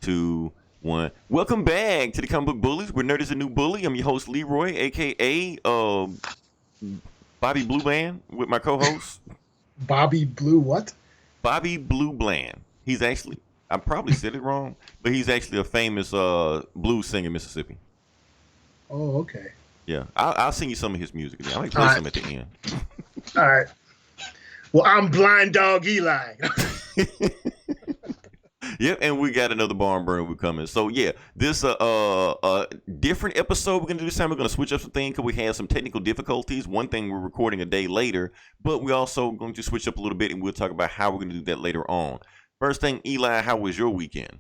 2, 1. Welcome back to the Comic Book Bullies. Where nerd is a new bully. I'm your host Leroy, aka Bobby Blue Bland, with my co-host Bobby Blue what? Bobby Blue Bland. He's actually, I probably said it wrong, but he's actually a famous blues singer in Mississippi. Oh, okay. Yeah, I'll sing you some of his music. I might play some at the end. All right. Well, I'm Blind Dog Eli. Yep, and we got another barn burner we're coming. So yeah, this different episode we're gonna do this time. We're gonna switch up some things because we have some technical difficulties. One thing, we're recording a day later, but we're also going to switch up a little bit, and we'll talk about how we're gonna do that later on. First thing, Eli, how was your weekend?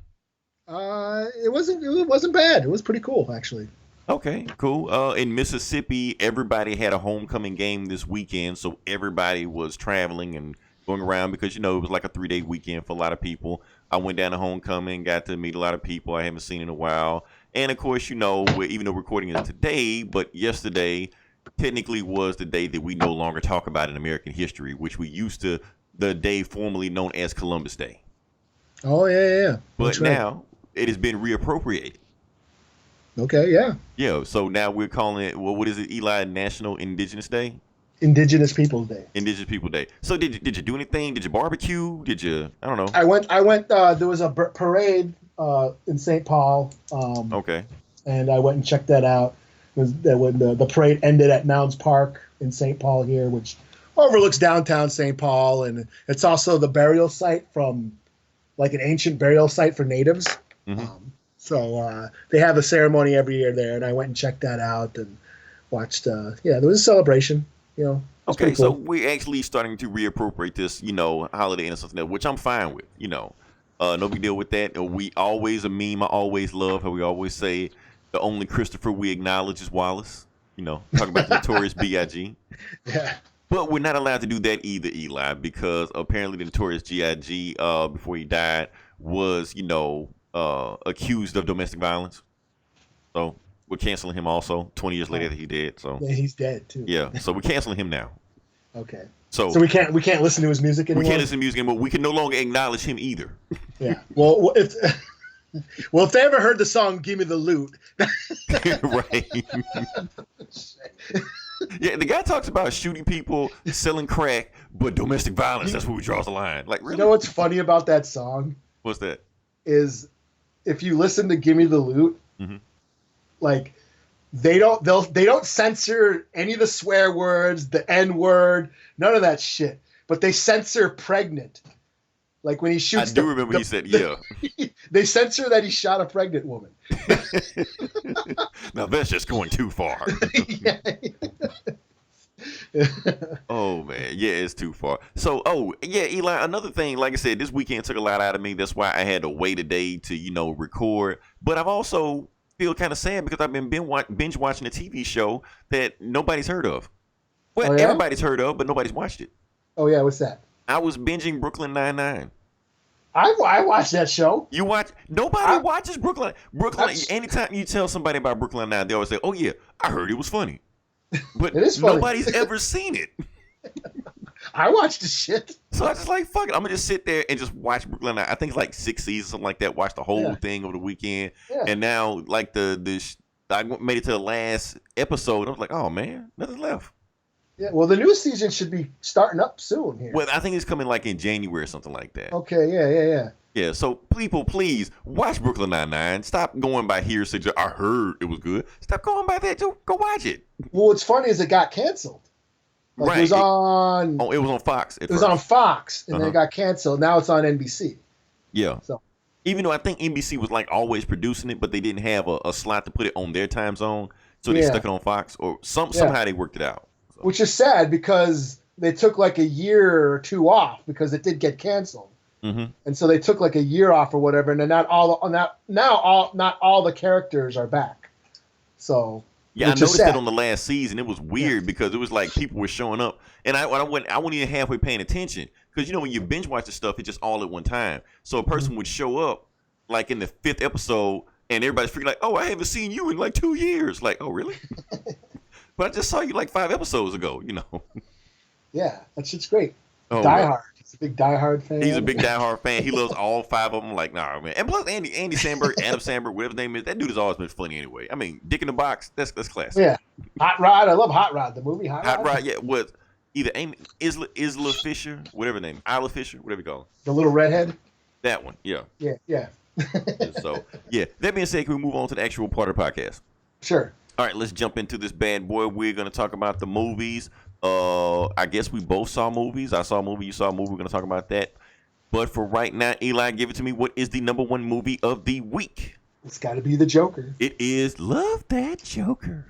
It wasn't bad. It was pretty cool, actually. Okay, cool. In Mississippi, everybody had a homecoming game this weekend, so everybody was traveling and going around because, you know, it was like a 3-day weekend for a lot of people. I went down to homecoming, got to meet a lot of people I haven't seen in a while. And, of course, you know, even though we're recording it today, but yesterday technically was the day that we no longer talk about in American history, which we used to, the day formerly known as Columbus Day. Oh, yeah. But now it has been reappropriated. Okay, yeah. Yeah, so now we're calling it, well, what is it, Eli, National Indigenous Day? Indigenous Peoples Day. Indigenous People Day. So did you do anything? Did you barbecue? Did you, I don't know. I went, there was a parade in St. Paul. Okay. And I went and checked that out. It was when the parade ended at Mounds Park in St. Paul here, which overlooks downtown St. Paul. And it's also the burial site from, like an ancient burial site for natives. Mm-hmm. So they have a ceremony every year there, and I went and checked that out and watched. There was a celebration. You know. Okay, cool. So we're actually starting to reappropriate this, you know, holiday and something else, which I'm fine with. You know, no big deal with that. We always a meme. I always love how we always say the only Christopher we acknowledge is Wallace. You know, talking about the notorious B.I.G. Yeah. But we're not allowed to do that either, Eli, because apparently the notorious B.I.G. Before he died was, you know, accused of domestic violence. So we're canceling him also 20 years later that he did. So yeah, he's dead too. Yeah, so we're canceling him now. Okay. So we can't listen to his music anymore. We can't listen to music anymore. We can no longer acknowledge him either. Yeah. Well, if they ever heard the song "Give Me the Loot," right? Yeah, the guy talks about shooting people, selling crack, but domestic violence. That's where we draw the line. Like, really? You know what's funny about that song? What's that? Is if you listen to "Give Me the Loot," mm-hmm. like they don't censor any of the swear words, the N word, none of that shit. But they censor pregnant. Like when he shoots. I do remember he said, "Yeah." They censor that he shot a pregnant woman. Now that's just going too far. Oh man, yeah, it's too far. So, Eli, another thing, like I said, this weekend took a lot out of me. That's why I had to wait a day to, you know, record. But I've also feel kind of sad because I've been binge watching a TV show that nobody's heard of. Well, everybody's heard of, but nobody's watched it. Oh yeah, what's that? I was binging Brooklyn Nine-Nine. I watched that show. You watch? Nobody watches Brooklyn. Anytime you tell somebody about Brooklyn Nine, they always say, "Oh yeah, I heard it was funny," but it is funny. Nobody's ever seen it. I watched the shit. So I just like, fuck it. I'm gonna just sit there and just watch Brooklyn Nine. I think it's like 6 seasons, something like that. Watch the whole thing over the weekend, and now like I made it to the last episode. I was like, oh man, nothing left. Yeah, well, the new season should be starting up soon here. Well, I think it's coming like in January or something like that. Okay, yeah. Yeah, so people, please watch Brooklyn Nine-Nine. Stop going by hearsay. I heard it was good. Stop going by that. Go watch it. Well, what's funny is it got canceled. Like, right. It was on. It was on Fox. It was on Fox, and then it got canceled. Now it's on NBC. Yeah. So. Even though I think NBC was like always producing it, but they didn't have a slot to put it on their time zone, so they stuck it on Fox, or somehow they worked it out. So. Which is sad because they took like a year or two off because it did get canceled, and so they took like a year off or whatever, and then not all the characters are back. So yeah, I noticed that on the last season. It was weird because it was like people were showing up, and I wasn't even halfway paying attention because you know when you binge watch the stuff, it's just all at one time. So a person would show up like in the 5th episode, and everybody's freaking like, "Oh, I haven't seen you in like 2 years." Like, oh really? But I just saw you like 5 episodes ago, you know. Yeah, that shit's great. Oh, Die Hard. He's a big diehard fan. He's a big diehard fan. He loves all 5 of them. Like, nah, man. And plus, Andy Samberg, Adam Samberg, whatever his name is, that dude has always been funny anyway. I mean, Dick in the Box, that's classic. Yeah, Hot Rod. I love Hot Rod. The movie Hot Rod. Hot Rod, yeah, with either Isla Fisher, whatever her name, Isla Fisher, whatever you call her. The little redhead. That one, yeah. Yeah. So, yeah. That being said, can we move on to the actual part of the podcast? Sure. All right, let's jump into this bad boy. We're going to talk about the movies. I guess we both saw movies. I saw a movie, you saw a movie. We're going to talk about that. But for right now, Eli, give it to me. What is the number 1 movie of the week? It's got to be The Joker. It is Love That Joker.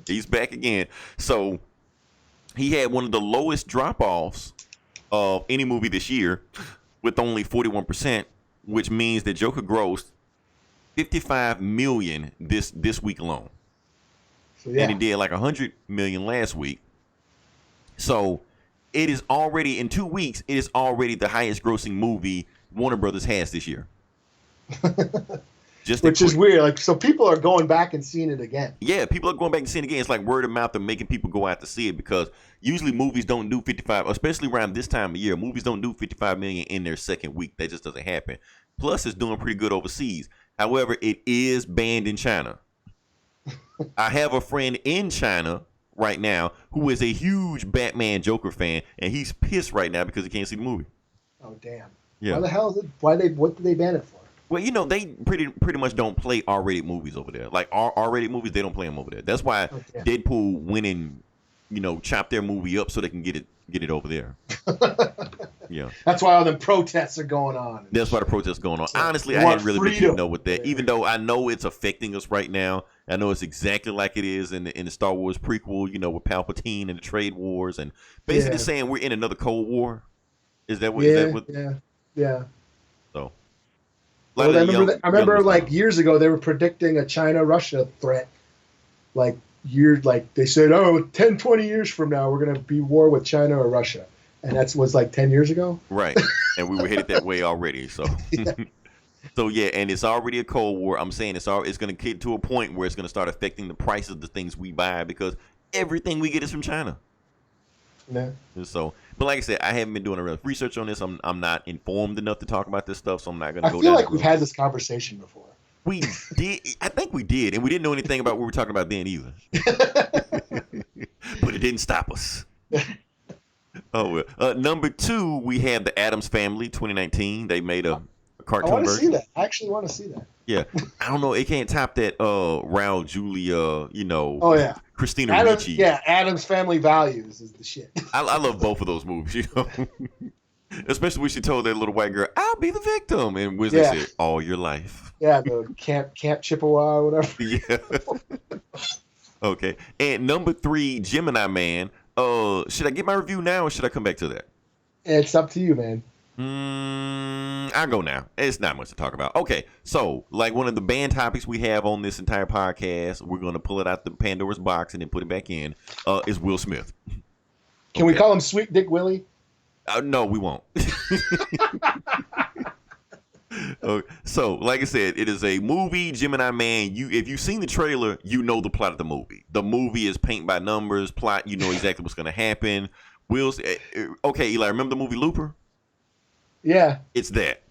He's back again. So he had one of the lowest drop-offs of any movie this year with only 41%, which means that Joker grossed $55 million this week alone. So, yeah. And he did like $100 million last week. So it is already, in 2 weeks, it is already the highest grossing movie Warner Brothers has this year. Which is weird. Like, so people are going back and seeing it again. Yeah, people are going back and seeing it again. It's like word of mouth and making people go out to see it, because usually movies don't do 55, especially around this time of year. Movies don't do 55 million in their second week. That just doesn't happen. Plus, it's doing pretty good overseas. However, it is banned in China. I have a friend in China right now who is a huge Batman Joker fan, and he's pissed right now because he can't see the movie. Oh, damn. Yeah. Why the hell is it? What did they ban it for? Well, you know, they pretty much don't play R-rated movies over there. Like R-rated movies, they don't play them over there. That's why Deadpool went and, you know, chopped their movie up so they can get it over there. Yeah. That's why all the protests are going on. That's why the protests are going on. Honestly, I hadn't really been keeping up with that. Even though I know it's affecting us right now. I know it's exactly like it is in the Star Wars prequel, you know, with Palpatine and the trade wars, and basically saying we're in another Cold War. Is that what? Yeah. So. Well, I remember like years ago they were predicting a China-Russia threat. Like they said, 10, 20 years from now we're going to be war with China or Russia. And that was like 10 years ago. Right. And we were headed that way already. So, so yeah, and it's already a Cold War. I'm saying it's going to get to a point where it's going to start affecting the prices of the things we buy, because everything we get is from China. Yeah. So, but like I said, I haven't been doing enough research on this. I'm not informed enough to talk about this stuff, so I'm not going to go down. I feel like we've had this conversation before. We did. I think we did, and we didn't know anything about what we were talking about then either. But it didn't stop us. Oh, well. Number 2, we have the Addams Family 2019. They made a cartoon version. I want to see that. I actually want to see that. Yeah, I don't know. It can't top that Raul Julia, you know. Oh yeah, Christina Ricci. Yeah, Addams Family Values is the shit. I love both of those movies, you know. Especially when she told that little white girl, "I'll be the victim," and Wesley said, "All your life." Yeah, the Camp Chippewa or whatever. Yeah. Okay, and number 3, Gemini Man. Should I get my review now or should I come back to that? It's up to you, man. I'll go now. It's not much to talk about. Okay, so like one of the banned topics we have on this entire podcast, we're going to pull it out the Pandora's box and then put it back in, is Will Smith. Can we call him Sweet Dick Willie? No, we won't. So, like I said, it is a movie, Gemini Man. If you've seen the trailer, you know the plot of the movie. The movie is paint by numbers, plot, you know exactly what's going to happen. Okay, Eli, remember the movie Looper? Yeah. It's that.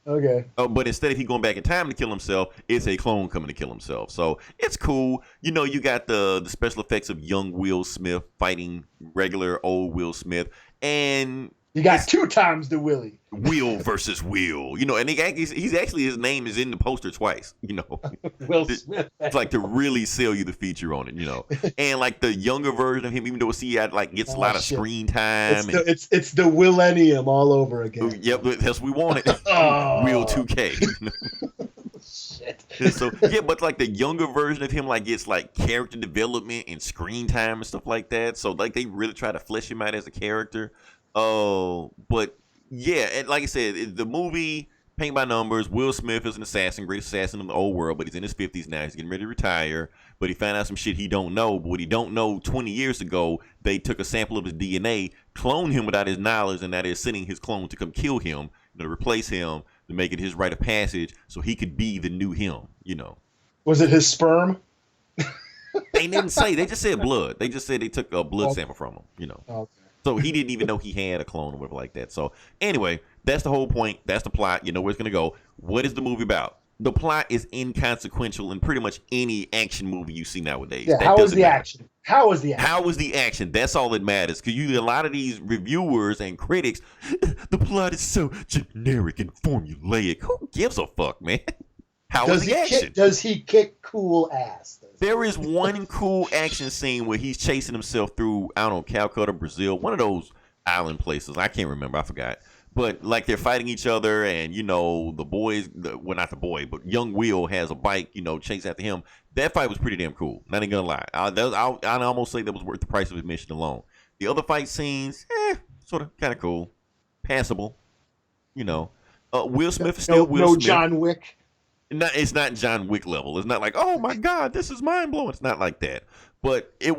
Okay. But instead of he going back in time to kill himself, it's a clone coming to kill himself. So it's cool. You know, you got the special effects of young Will Smith fighting regular old Will Smith. And you got 2 times the Willie. Will versus Will. You know, and he's actually, his name is in the poster twice, you know. Will Smith. It's like to really sell you the feature on it, you know. And like the younger version of him, even though he like gets a lot of screen time. It's the Willennium all over again. Yep, that's what we wanted. Will 2K. Shit. And so yeah, but like the younger version of him like gets like character development and screen time and stuff like that. So like they really try to flesh him out as a character. But yeah, and like I said, the movie paint by numbers. Will Smith is an assassin, great assassin in the old world, but he's in his 50s now. He's getting ready to retire, but he found out some shit he don't know. But what he don't know, 20 years ago, they took a sample of his DNA, cloned him without his knowledge, and that is sending his clone to come kill him, to replace him, to make it his rite of passage, so he could be the new him. You know. Was it his sperm? They didn't say. They just said blood. They just said they took a blood sample from him. You know. Okay. So he didn't even know he had a clone or whatever like that. So anyway, that's the whole point. That's the plot. You know where it's gonna go. What is the movie about? The plot is inconsequential in pretty much any action movie you see nowadays. Yeah, That how was doesn't the matter. action? How was the action? How was the action? That's all that matters. Because a lot of these reviewers and critics, the plot is so generic and formulaic. Who gives a fuck, man? How was the action? Does he kick cool ass? There is one cool action scene where he's chasing himself through, I don't know, Calcutta, Brazil, one of those island places. I can't remember. I forgot. But like they're fighting each other, and the boys, well, not the boy, but young Will has a bike, chase after him. That fight was pretty damn cool. Not even gonna lie. I'd almost say that was worth the price of admission alone. The other fight scenes, sort of kind of cool, passable. Will Smith is still Will Smith. No John Wick. It's not John Wick level. It's not like, oh my God, this is mind blowing. It's not like that. But it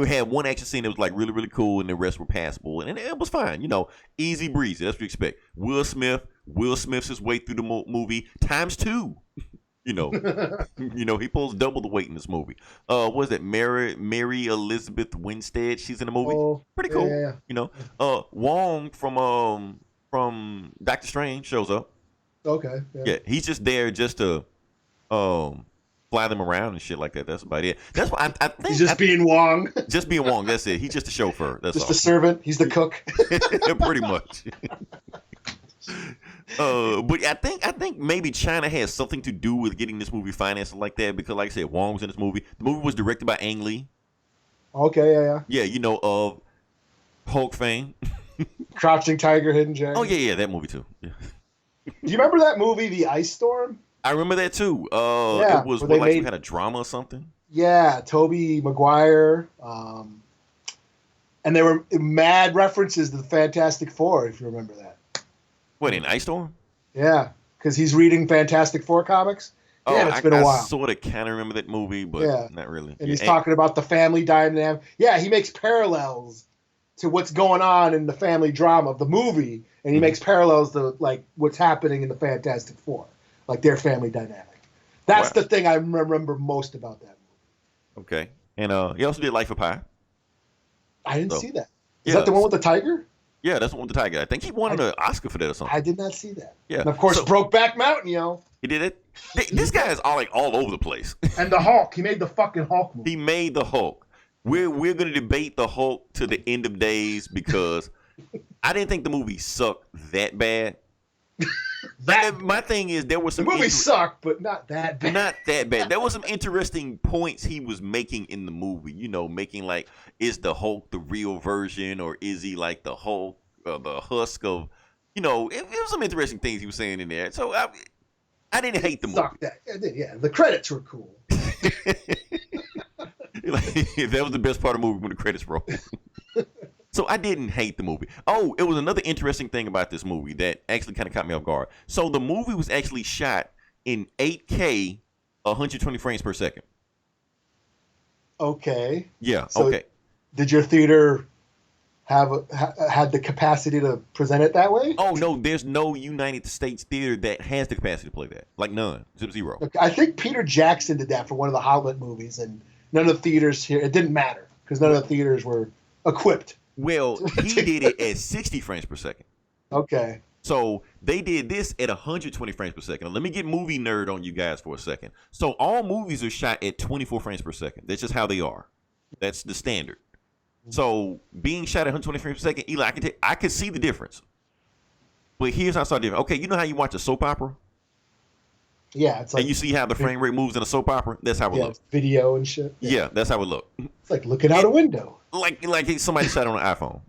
had one action scene that was like really, really cool, and the rest were passable, and it was fine. Easy breezy. That's what you expect. Will Smith's his way through the movie times 2. He pulls double the weight in this movie. What is that? Mary Elizabeth Winstead. She's in the movie. Oh, pretty cool. Yeah. Wong from Doctor Strange shows up. Okay. Yeah, he's just there just to fly them around and shit like that. That's about it. That's what I think. He's just being Wong. Just being Wong. That's it. He's just a chauffeur. That's just all. a servant. He's the cook. Pretty much. But I think maybe China has something to do with getting this movie financed like that, because, like I said, Wong was in this movie. The movie was directed by Ang Lee. Okay. Yeah. Yeah, of Hulk fame. Crouching Tiger, Hidden Dragon. Oh yeah, that movie too. Yeah. Do you remember that movie, The Ice Storm? I remember that too. Yeah, it was where like some kind of drama or something. Yeah, Tobey Maguire. And there were mad references to the Fantastic Four, if you remember that. What, in Ice Storm? Yeah, because he's reading Fantastic Four comics. Yeah, it's been a while. I sort of kind of remember that movie, but not really. And he's talking about the family dynamic. Yeah, he makes parallels to what's going on in the family drama of the movie, and he makes parallels to like what's happening in the Fantastic Four, like their family dynamic. That's the thing I remember most about that movie. Okay, and he also did Life of Pi. I didn't see that. Is that the one with the tiger? Yeah, that's the one with the tiger. I think he won an Oscar for that or something. I did not see that. Yeah, and of course, Brokeback Mountain, He did it. This guy is all over the place. And the Hulk. He made the fucking Hulk movie. He made the Hulk. We're gonna debate the Hulk to the end of days, because I didn't think the movie sucked that bad. My thing is, there was some the movie sucked, but not that bad. Not that bad. There was some interesting points he was making in the movie. Making like, is the Hulk the real version, or is he like the Hulk, the husk of, it was some interesting things he was saying in there. So I didn't hate the movie. Yeah, the credits were cool. That was the best part of the movie, when the credits roll. So I didn't hate the movie. Oh, it was another interesting thing about this movie that actually kind of caught me off guard. So the movie was actually shot in 8K, 120 frames per second. Okay. Yeah. So okay. Did your theater had the capacity to present it that way? Oh no, there's no United States theater that has the capacity to play that. Like none. Zero. Okay, I think Peter Jackson did that for one of the Hobbit movies, and none of the theaters here. It didn't matter because none of the theaters were equipped. Well, he did it at 60 frames per second. Okay. So they did this at 120 frames per second. Now, let me get movie nerd on you guys for a second. So all movies are shot at 24 frames per second. That's just how they are. That's the standard. So being shot at 120 frames per second, Eli, I can see the difference. But here's how I saw the difference. Okay, you know how you watch a soap opera? Yeah, it's like, and you see how the frame rate moves in a soap opera? That's how it looks. Video and shit. Yeah, that's how it looks. It's like looking out a window. Like somebody shot on an iPhone.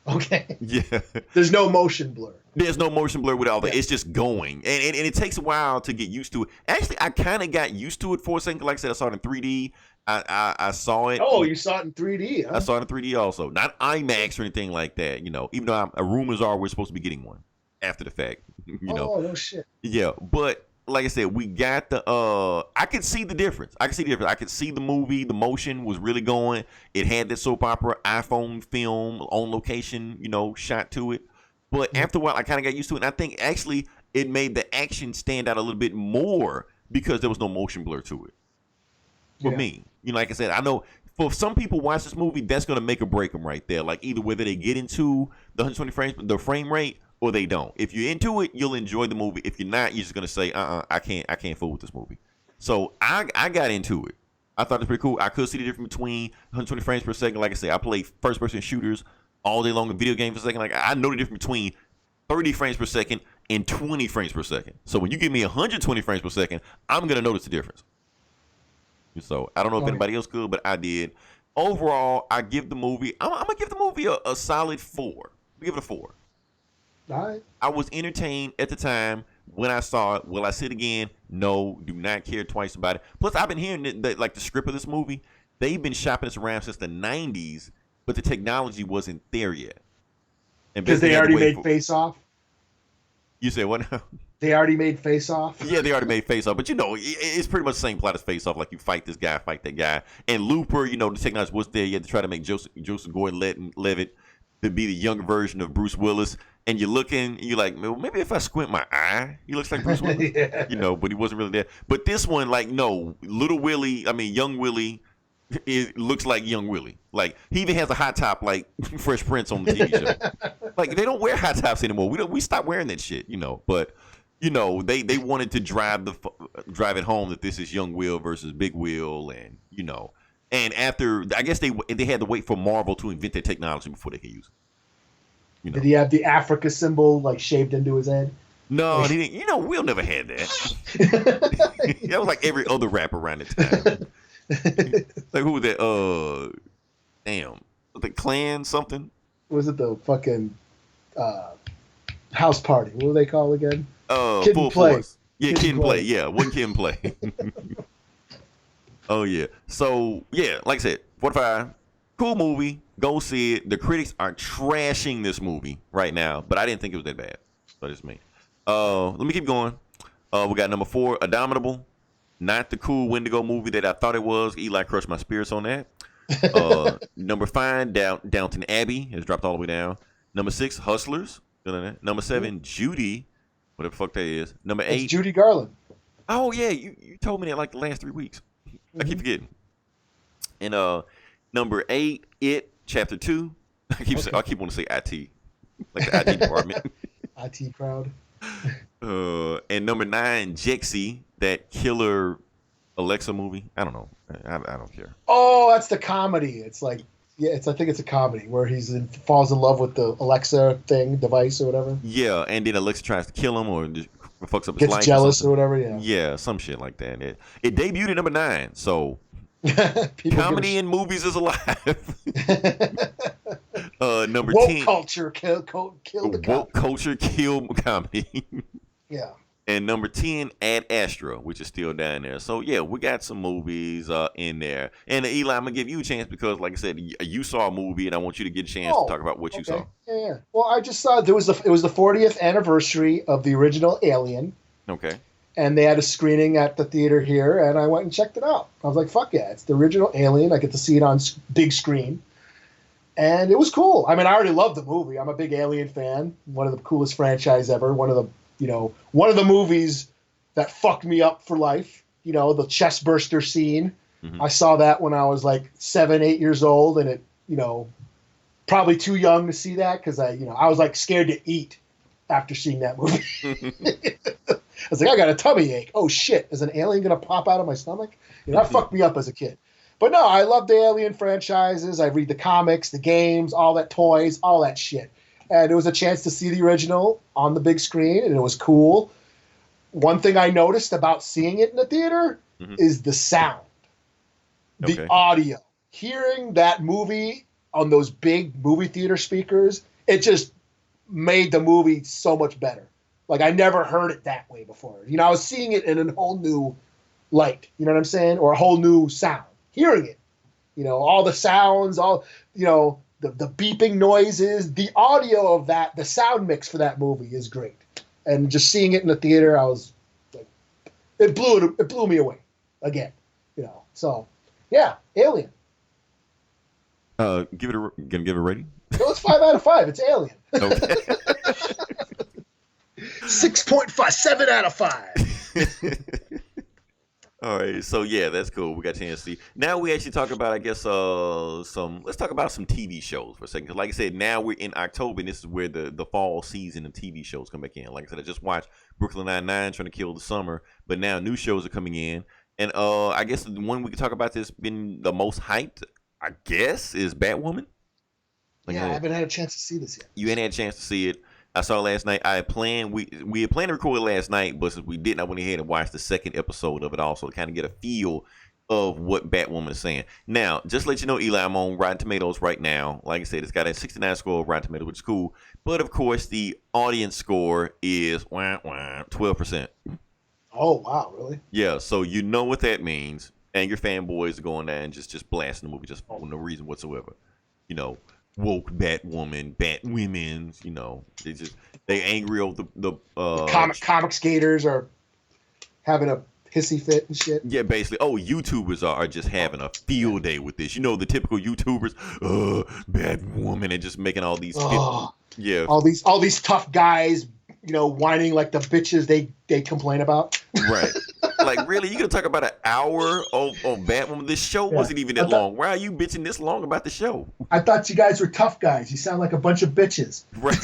Okay. Yeah. There's no motion blur. There's no motion blur with all that. It's just going. And it takes a while to get used to it. Actually, I kind of got used to it for a second. Like I said, I saw it in 3D. I saw it. Oh, you saw it in 3D, huh? I saw it in 3D also. Not IMAX or anything like that, even though rumors are we're supposed to be getting one after the fact. Oh, no shit. Yeah, but like I said, we got the I could see the difference. I could see the movie. The motion was really going. It had that soap opera iPhone film on location, shot to it. But after a while, I kind of got used to it. And I think actually it made the action stand out a little bit more because there was no motion blur to it. For me, like I said, I know for some people watch this movie, that's gonna make or break them right there. Like either whether they get into the 120 frames, the frame rate, or they don't. If you're into it, you'll enjoy the movie. If you're not, you're just gonna say, I can't fool with this movie. So I got into it. I thought it was pretty cool. I could see the difference between 120 frames per second. Like I say, I play first person shooters all day long in video games per second. Like I know the difference between 30 frames per second and 20 frames per second. So when you give me 120 frames per second, I'm gonna notice the difference. So I don't know if anybody else could, but I did. Overall, I give the movie. I'm gonna give the movie a solid 4. Give it a 4. All right. I was entertained at the time when I saw it. Will I see it again? No. Do not care twice about it. Plus, I've been hearing that like the script of this movie, they've been shopping this around since the 90s, but the technology wasn't there yet. Because they already made Face Off. You said what now? They already made Face Off. Yeah, they already made Face Off, but it's pretty much the same plot as Face Off. Like you fight this guy, fight that guy, and Looper. The technology was there. You had to try to make Joseph Gordon-Levitt to be the younger version of Bruce Willis. And you're looking, you're like, well, maybe if I squint my eye, he looks like Bruce Willis. Yeah. But he wasn't really there. But this one, like, no, young Willie, it looks like young Willie. Like he even has a hot top, like Fresh Prince on the TV show. Like they don't wear hot tops anymore. We stopped wearing that shit, But they wanted to drive it home that this is young Will versus Big Will, and and after I guess they had to wait for Marvel to invent their technology before they could use it. Did he have the Africa symbol like shaved into his head? No, he didn't. Will never had that. That was like every other rapper around the time. Like who was that? Damn, the Clan something. Was it the fucking house party? What were they called again? Kid and Play. Force. Yeah, Kid and Play. Yeah, one Kid and Play. Oh yeah. So yeah, like I said, 45. Cool movie. Go see it. The critics are trashing this movie right now, but I didn't think it was that bad. But it's me. Let me keep going. We got number 4, Abominable. Not the cool Wendigo movie that I thought it was. Eli crushed my spirits on that. Number 5, Downton Abbey has dropped all the way down. Number 6, Hustlers. Number 7, Judy. Whatever the fuck that is. Number 8, it's Judy Garland. Oh yeah, you told me that like the last 3 weeks. I keep forgetting. And number 8, It Chapter 2. I keep wanting to say IT, like the IT department. IT crowd. And number 9, Jexy, that killer Alexa movie. I don't know. I don't care. Oh, that's the comedy. It's like I think it's a comedy where falls in love with the Alexa device or whatever. Yeah, and then Alexa tries to kill him or just fucks up his life. Gets jealous or whatever. Yeah. Yeah, some shit like that. It debuted at number 9, so. Comedy in movies is alive. Number woke 10. Culture killed the comedy. Woke culture killed comedy. Yeah. And number 10, Ad Astra, which is still down there. So yeah, we got some movies in there. And Eli, I'm gonna give you a chance because, like I said, you saw a movie, and I want you to get a chance to talk about what you saw. Yeah. Well, I just saw it was the 40th anniversary of the original Alien. Okay. And they had a screening at the theater here, and I went and checked it out. I was like, fuck yeah, it's the original Alien. I get to see it on big screen. And it was cool. I mean, I already loved the movie. I'm a big Alien fan. One of the coolest franchise ever. One of the movies that fucked me up for life. The chest burster scene. Mm-hmm. I saw that when I was like 7, 8 years old, and it, probably too young to see that because I was like scared to eat after seeing that movie. I was like, I got a tummy ache. Oh shit, is an alien gonna pop out of my stomach? That fucked me up as a kid. But no, I love the Alien franchises. I read the comics, the games, all that toys, all that shit. And it was a chance to see the original on the big screen, and it was cool. One thing I noticed about seeing it in the theater is the sound, the audio. Hearing that movie on those big movie theater speakers, it just made the movie so much better. Like, I never heard it that way before. I was seeing it in a whole new light, you know what I'm saying? Or a whole new sound. Hearing it, all the sounds, all, the beeping noises, the audio of that, the sound mix for that movie is great. And just seeing it in the theater, I was like, it blew me away again, So, yeah, Alien. Gonna give it a rating? No, it's 5 out of 5. It's Alien. Okay. 6.5, 7 out of 5. All right, so yeah, that's cool. We got a chance to see. Now we actually talk about, I guess, some. Let's talk about some TV shows for a second. Because, like I said, now we're in October, and this is where the fall season of TV shows come back in. Like I said, I just watched Brooklyn Nine-Nine trying to kill the summer, but now new shows are coming in, and I guess the one we can talk about that's been the most hyped, I guess, is Batwoman. Like Yeah, I haven't had a chance to see this yet. you ain't had a chance to see it. I saw it last night. I had planned we had planned to record it last night, but since we didn't, I went ahead and watched the second episode of it also to kind of get a feel of what Batwoman is saying. Now, just to let you know, Eli, I'm on Rotten Tomatoes right now. Like I said, it's got a 69 score of Rotten Tomatoes, which is cool. But of course, the audience score is 12%. Oh wow, really? Yeah, so you know what that means. And your fanboys are going there and just blasting the movie just for no reason whatsoever. You know, woke Batwoman, Batwomen's, they angry over The comic skaters are having a hissy fit and shit. yeah, basically. Oh, YouTubers are just having a field day with this. You know, the typical YouTubers, Batwoman, and just making all these yeah. All these tough guys, whining like the bitches they complain about. Right. Like, really? You gonna talk about an hour of Batwoman? This show wasn't even that long. Why are you bitching this long about the show? I thought you guys were tough guys. You sound like a bunch of bitches. Right.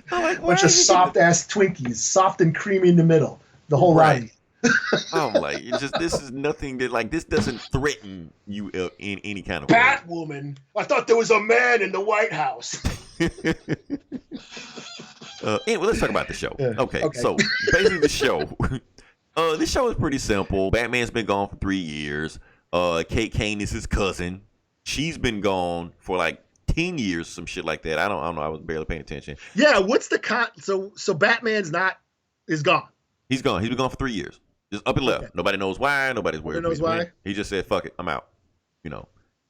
I'm like, Bunch of soft ass Twinkies, soft and creamy in the middle. The whole Right. ride. I'm like, this is nothing that, like, this doesn't threaten you in any kind of way. Batwoman. I thought there was a man in the White House. Anyway, let's talk about the show. Yeah. Okay, Okay. so basically the show. This show is pretty simple. Batman's been gone for 3 years. Kate Kane is his cousin. She's been gone for like 10 years, some shit like that. I don't know. I was barely paying attention. Yeah, what's the so Batman's is gone. He's gone. He's been gone for 3 years. Just up and left. Okay. Nobody knows why. Nobody's where. Nobody knows why? He just said, "Fuck it, I'm out."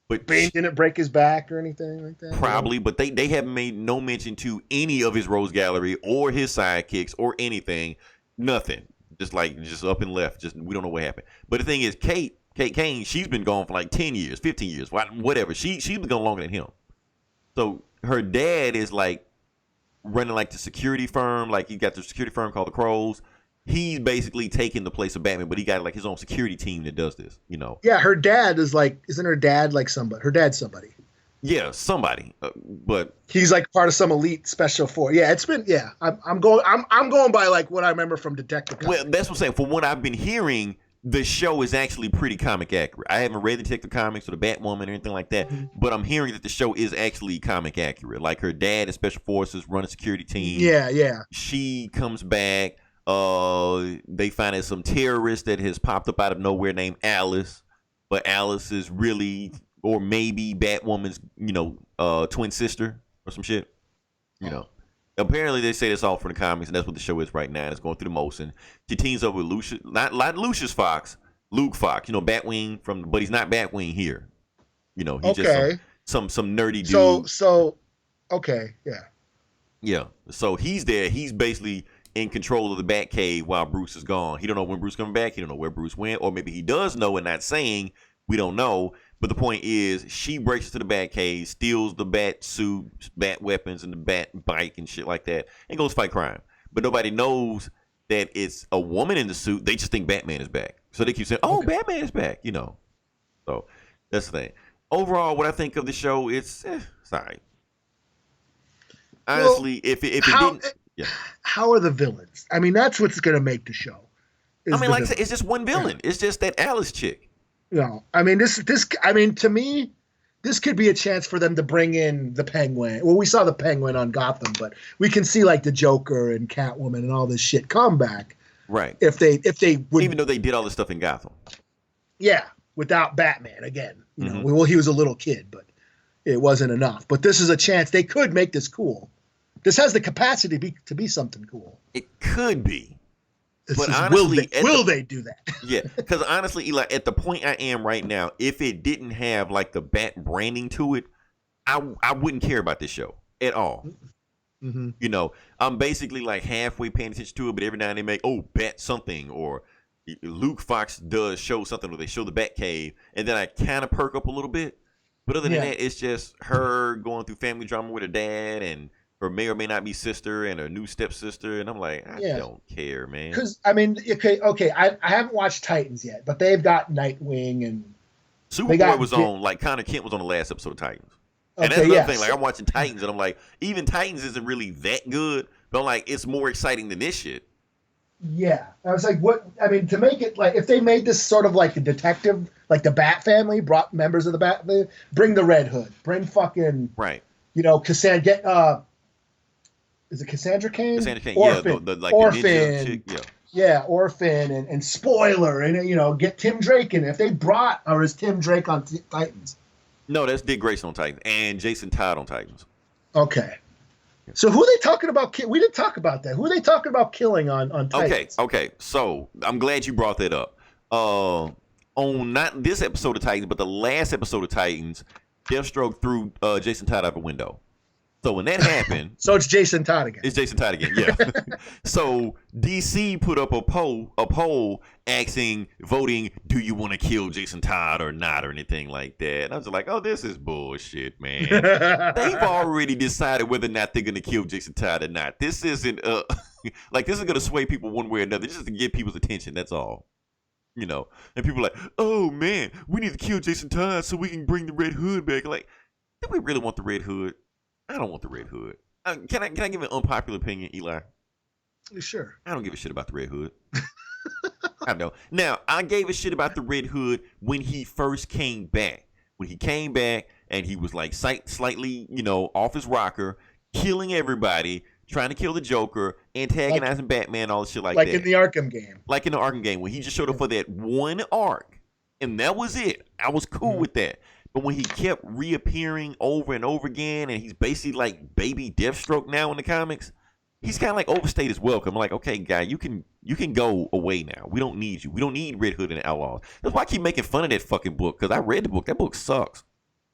But Bane didn't break his back or anything like that. probably, but they haven't made no mention to any of his Rose Gallery or his sidekicks or anything. Nothing. Just up and left. Just we don't know what happened. But the thing is, Kate Kane, she's been gone for like 10 years, 15 years, whatever. She's been gone longer than him. So her dad is like running like the security firm. Like he got the security firm called the Crows. He's basically taking the place of Batman, but he got like his own security team that does this. Yeah, her dad is like, isn't her dad like somebody? Her dad's somebody. Yeah, somebody. But he's like part of some elite special force. Yeah, it's been. Yeah, I'm going by like what I remember from Detective Comics. Well, that's what I'm saying. From what I've been hearing, the show is actually pretty comic accurate. I haven't read the Detective Comics or the Batwoman or anything like that, but I'm hearing that the show is actually comic accurate. Like her dad is special forces, run a security team. Yeah. She comes back. They find out some terrorist that has popped up out of nowhere named Alice, but Alice is really, or maybe Batwoman's, twin sister or some shit. Apparently they say that's all from the comics, and that's what the show is right now. It's going through the motion. She teams up with Lucius, not Lucius Fox, Luke Fox. Batwing but he's not Batwing here. He's okay. just some nerdy dude. So, okay, yeah. Yeah. So he's there. He's basically in control of the Batcave while Bruce is gone. He don't know when Bruce coming back. He don't know where Bruce went, or maybe he does know and not saying. We don't know. But the point is, she breaks into the Batcave, steals the bat suit, bat weapons, and the bat bike and shit like that, and goes fight crime. But nobody knows that it's a woman in the suit. They just think Batman is back. So they keep saying, "Oh, okay. Batman is back," So that's the thing. Overall, what I think of the show, it's sorry. Honestly, if it didn't. Yeah. How are the villains? I mean, that's what's going to make the show. I mean, like I said, it's just one villain. It's just that Alice chick. I mean, to me, this could be a chance for them to bring in the Penguin. Well, we saw the Penguin on Gotham, but we can see like the Joker and Catwoman and all this shit come back. Right. If they would, even though they did all this stuff in Gotham. Yeah, without Batman again. Well, he was a little kid, but it wasn't enough. But this is a chance they could make this cool. This has the capacity to be something cool. It could be. But honestly, will they do that? Yeah, because honestly, Eli, at the point I am right now, if it didn't have like the Bat branding to it, I wouldn't care about this show at all. Mm-hmm. I'm basically like halfway paying attention to it, but every now and then they make Bat something, or Luke Fox does show something, or they show the Batcave, and then I kind of perk up a little bit. But other than that, it's just her going through family drama with her dad, and her may or may not be sister and her new stepsister, and I'm like, I Yeah. don't care, man. Because I mean, okay, I haven't watched Titans yet, but they've got Nightwing and Superboy was on, like, Connor Kent was on the last episode of Titans. And that's okay, another yeah. thing. Like, I'm watching Titans, and I'm like, even Titans isn't really that good, but I'm like, it's more exciting than this shit. Yeah, I was like, what? I mean, to make it like, if they made this sort of like a detective, like the Bat family, brought members of the Bat, bring the Red Hood, bring fucking, Right. you know, Cassandra, is it Cassandra Cain? Cassandra Cain, Orphan, yeah, like Orphan, the ninja chick, yeah. Yeah, Orphan and Spoiler, and you know, get Tim Drake in. If they brought, or is Tim Drake on Titans? No, that's Dick Grayson on Titans and Jason Todd on Titans. Okay. So who are they talking about? We didn't talk about that. Who are they talking about killing on Titans? Okay. So I'm glad you brought that up. On not this episode of Titans, but the last episode of Titans, Deathstroke threw Jason Todd out the window. So when that happened, So it's Jason Todd again. it's Jason Todd again. Yeah. So DC put up a poll asking, voting, do you want to kill Jason Todd or not, or anything like that. And I was like, oh, this is bullshit, man. They've already decided whether or not they're gonna kill Jason Todd or not. This isn't like, this is gonna sway people one way or another, just to get people's attention. That's all. You know, and people are like, oh man, we need to kill Jason Todd so we can bring the Red Hood back. Like, do we really want the Red Hood? I don't want the Red Hood. Can I give an unpopular opinion, Eli? Sure. I don't give a shit about the Red Hood. I know. Now, I gave a shit about the Red Hood when he first came back. When he came back and he was like slightly, you know, off his rocker, killing everybody, trying to kill the Joker, antagonizing Batman, all the shit like that. Like in the Arkham game. Like in the Arkham game, when he just showed up for that one arc, and that was it. I was cool with that. But when he kept reappearing over and over again, and he's basically like baby Deathstroke now in the comics, he's kind of like overstayed his welcome. I'm like, okay, guy, you can go away now. We don't need you. We don't need Red Hood and Outlaws. That's why I keep making fun of that fucking book, because I read the book. That book sucks.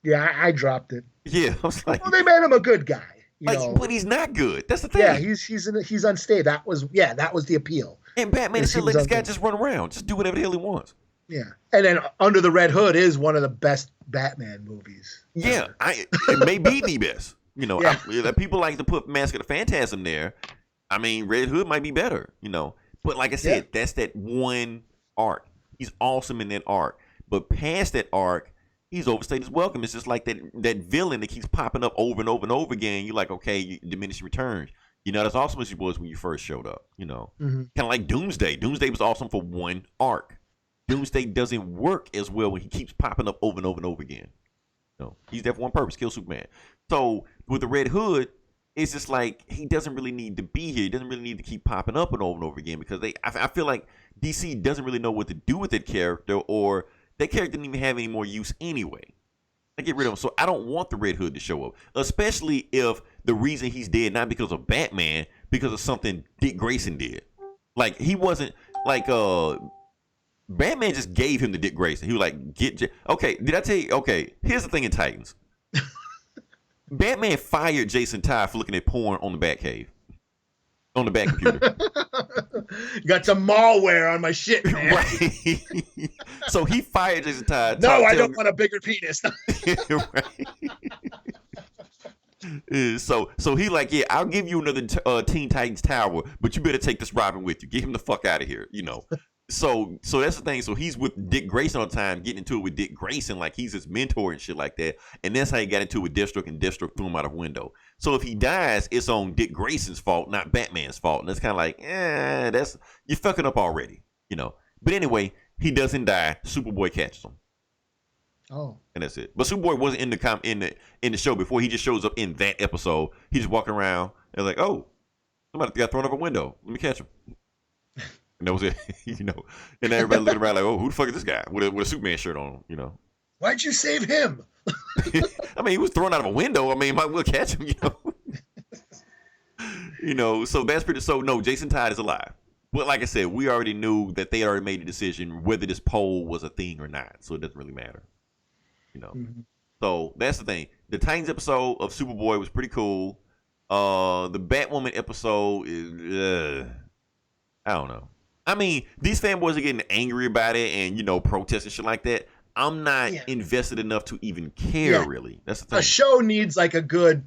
Yeah, I dropped it. Yeah, I was like, well, they made him a good guy, you know. But he's not good. That's the thing. Yeah, he's unstable. That was the appeal. And Batman said, let this guy just run around, just do whatever the hell he wants. Yeah, and then Under the Red Hood is one of the best Batman movies. Yeah, it may be the best. You know, yeah. People like to put Mask of the Phantasm there. I mean, Red Hood might be better, you know. But like I said, that's that one arc. He's awesome in that arc. But past that arc, he's overstayed his welcome. It's just like that villain that keeps popping up over and over and over again. You're like, okay, you diminishing returns. You know, that's awesome as he was when you first showed up, you know. Kind of like Doomsday. Doomsday was awesome for one arc. Doomsday doesn't work as well when he keeps popping up over and over and over again. No, he's there for one purpose: kill Superman. So with the Red Hood, it's just like he doesn't really need to be here. He doesn't really need to keep popping up and over again, because I feel like DC doesn't really know what to do with that character, or that character didn't even have any more use anyway. I get rid of him. So I don't want the Red Hood to show up, especially if the reason he's dead not because of Batman, because of something Dick Grayson did. Like, he wasn't like Batman just gave him to Dick Grayson. He was like, okay, did I tell you? Okay, here's the thing in Titans. Batman fired Jason Todd for looking at porn on the Batcave. On the Bat computer. Got some malware on my shit, man. Right. So he fired Jason Todd. No, I don't want a bigger penis. Right. So he like, yeah, I'll give you another Teen Titans Tower, but you better take this Robin with you. Get him the fuck out of here, you know. So that's the thing. So he's with Dick Grayson all the time, getting into it with Dick Grayson, like he's his mentor and shit like that. And that's how he got into it with Deathstroke, and Deathstroke threw him out of window. So if he dies, it's on Dick Grayson's fault, not Batman's fault. And it's kind of like, that's, you're fucking up already, you know. But anyway, he doesn't die. Superboy catches him. Oh. And that's it. But Superboy wasn't in the show before. He just shows up in that episode. He's just walking around and like, oh, somebody got thrown out of a window. Let me catch him. And that was it, you know. And everybody looking around like, oh, who the fuck is this guy with a Superman shirt on, you know? Why'd you save him? I mean, he was thrown out of a window. I mean, might well catch him, you know. You know, so that's pretty. So no, Jason Todd is alive. But like I said, we already knew that they had already made a decision whether this poll was a thing or not. So it doesn't really matter, you know. So that's the thing. The Titans episode of Superboy was pretty cool. The Batwoman episode is, I don't know. I mean, these fanboys are getting angry about it and, you know, protesting shit like that. I'm not invested enough to even care, really. That's the thing. A show needs like a good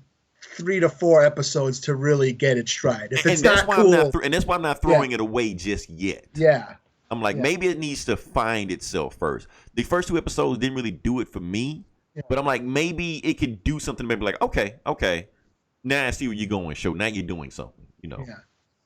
3 to 4 episodes to really get its stride. If it's and that's not why cool, and that's why I'm not throwing it away just yet. Yeah. I'm like, maybe it needs to find itself first. The first 2 episodes didn't really do it for me, but I'm like, maybe it could do something. Maybe like, okay, now I see where you're going. Show now you're doing something, Yeah.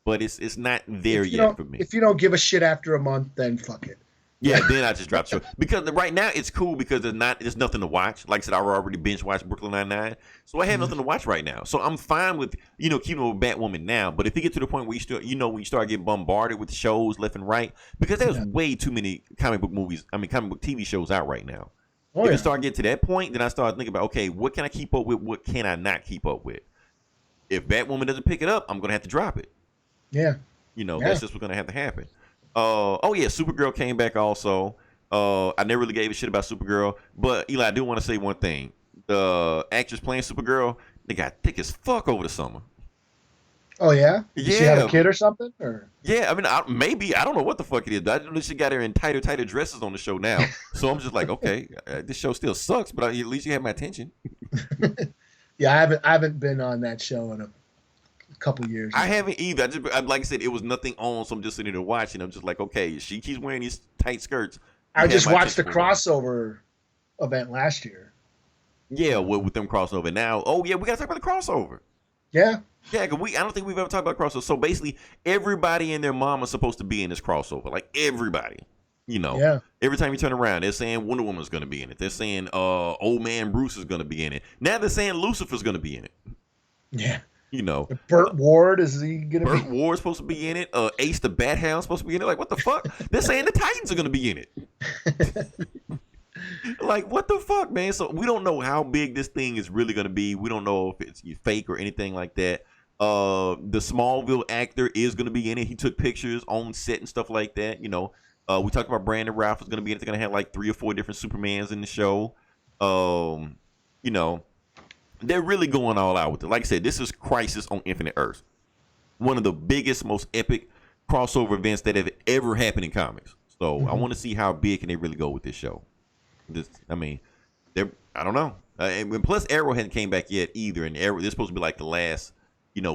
But it's not there yet for me. If you don't give a shit after a month, then fuck it. Yeah, then I just dropped the show because right now it's cool because there's nothing to watch. Like I said, I already binge watched Brooklyn Nine-Nine, so I have nothing to watch right now. So I'm fine with keeping with Batwoman now. But if you get to the point where you still when you start getting bombarded with shows left and right, because there's way too many comic book TV shows out right now. If you start getting to that point, then I start thinking about, okay, what can I keep up with? What can I not keep up with? If Batwoman doesn't pick it up, I'm gonna have to drop it. Yeah. That's just what's gonna have to happen. Supergirl came back also. I never really gave a shit about Supergirl, but Eli, I do want to say one thing. The actress playing Supergirl, they got thick as fuck over the summer. Oh yeah? Did she have a kid or something? Yeah, I mean, maybe I don't know what the fuck it is. I know she got her in tighter dresses on the show now. So I'm just like, okay, this show still sucks, but at least you have my attention. Yeah, I haven't been on that show in a couple years. I haven't either. Like I said, it was nothing on, so I'm just sitting there watching. I'm just like, okay, she keeps wearing these tight skirts. I just watched the crossover event last year. Yeah, with them crossover. Now, we gotta talk about the crossover. Yeah. Yeah, because I don't think we've ever talked about crossover. So basically, everybody and their mom are supposed to be in this crossover. Like everybody. Yeah. Every time you turn around, they're saying Wonder Woman's going to be in it. They're saying Old Man Bruce is going to be in it. Now they're saying Lucifer's going to be in it. Yeah. Burt Ward, is he going to be? Burt Ward's supposed to be in it. Ace the Bat Hound's supposed to be in it. Like, what the fuck? They're saying the Titans are going to be in it. Like, what the fuck, man? So we don't know how big this thing is really going to be. We don't know if it's fake or anything like that. The Smallville actor is going to be in it. He took pictures on set and stuff like that, We talked about Brandon Routh is going to be in it. They're going to have like 3 or 4 different Supermans in the show. They're really going all out with it. Like I said, this is Crisis on Infinite Earths. One of the biggest, most epic crossover events that have ever happened in comics. So I want to see how big can they really go with this show. I don't know. And plus, Arrow hadn't came back yet either. And Arrow, they're supposed to be like the last,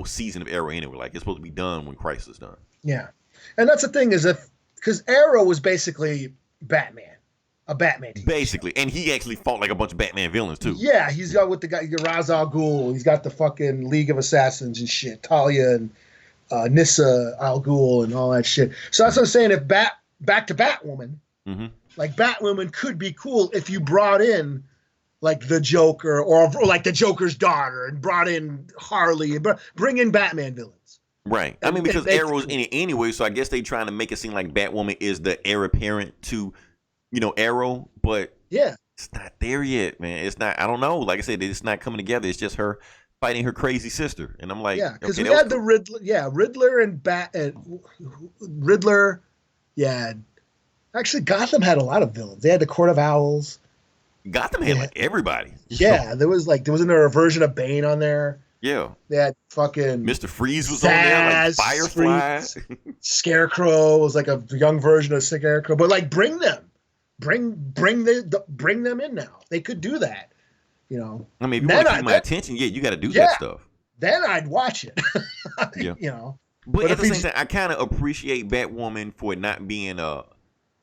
season of Arrow anyway. Like it's supposed to be done when Crisis is done. Yeah, and that's the thing is because Arrow was basically Batman. A Batman team. Basically. And he actually fought like a bunch of Batman villains too. Yeah, he's got with the guy Ra's al Ghul. He's got the fucking League of Assassins and shit. Talia and Nissa al Ghul and all that shit. So that's what I'm saying. If back to Batwoman, like Batwoman could be cool if you brought in like the Joker or like the Joker's daughter and brought in Harley and bring in Batman villains. Right. I mean, because Arrow's in it anyway, so I guess they trying to make it seem like Batwoman is the heir apparent to Arrow, but it's not there yet, man. It's not. I don't know. Like I said, it's not coming together. It's just her fighting her crazy sister, and I'm like, because we had the Riddler, Riddler and Riddler, Actually, Gotham had a lot of villains. They had the Court of Owls. Gotham had like everybody. Yeah, there wasn't there a version of Bane on there. Yeah, they had fucking Mr. Freeze was on there, like Firefly. Scarecrow was like a young version of Scarecrow, but like bring them in now. They could do that, I mean, if you want to keep my attention, you got to do that stuff. Then I'd watch it. But at the same time, I kind of appreciate Batwoman for it not being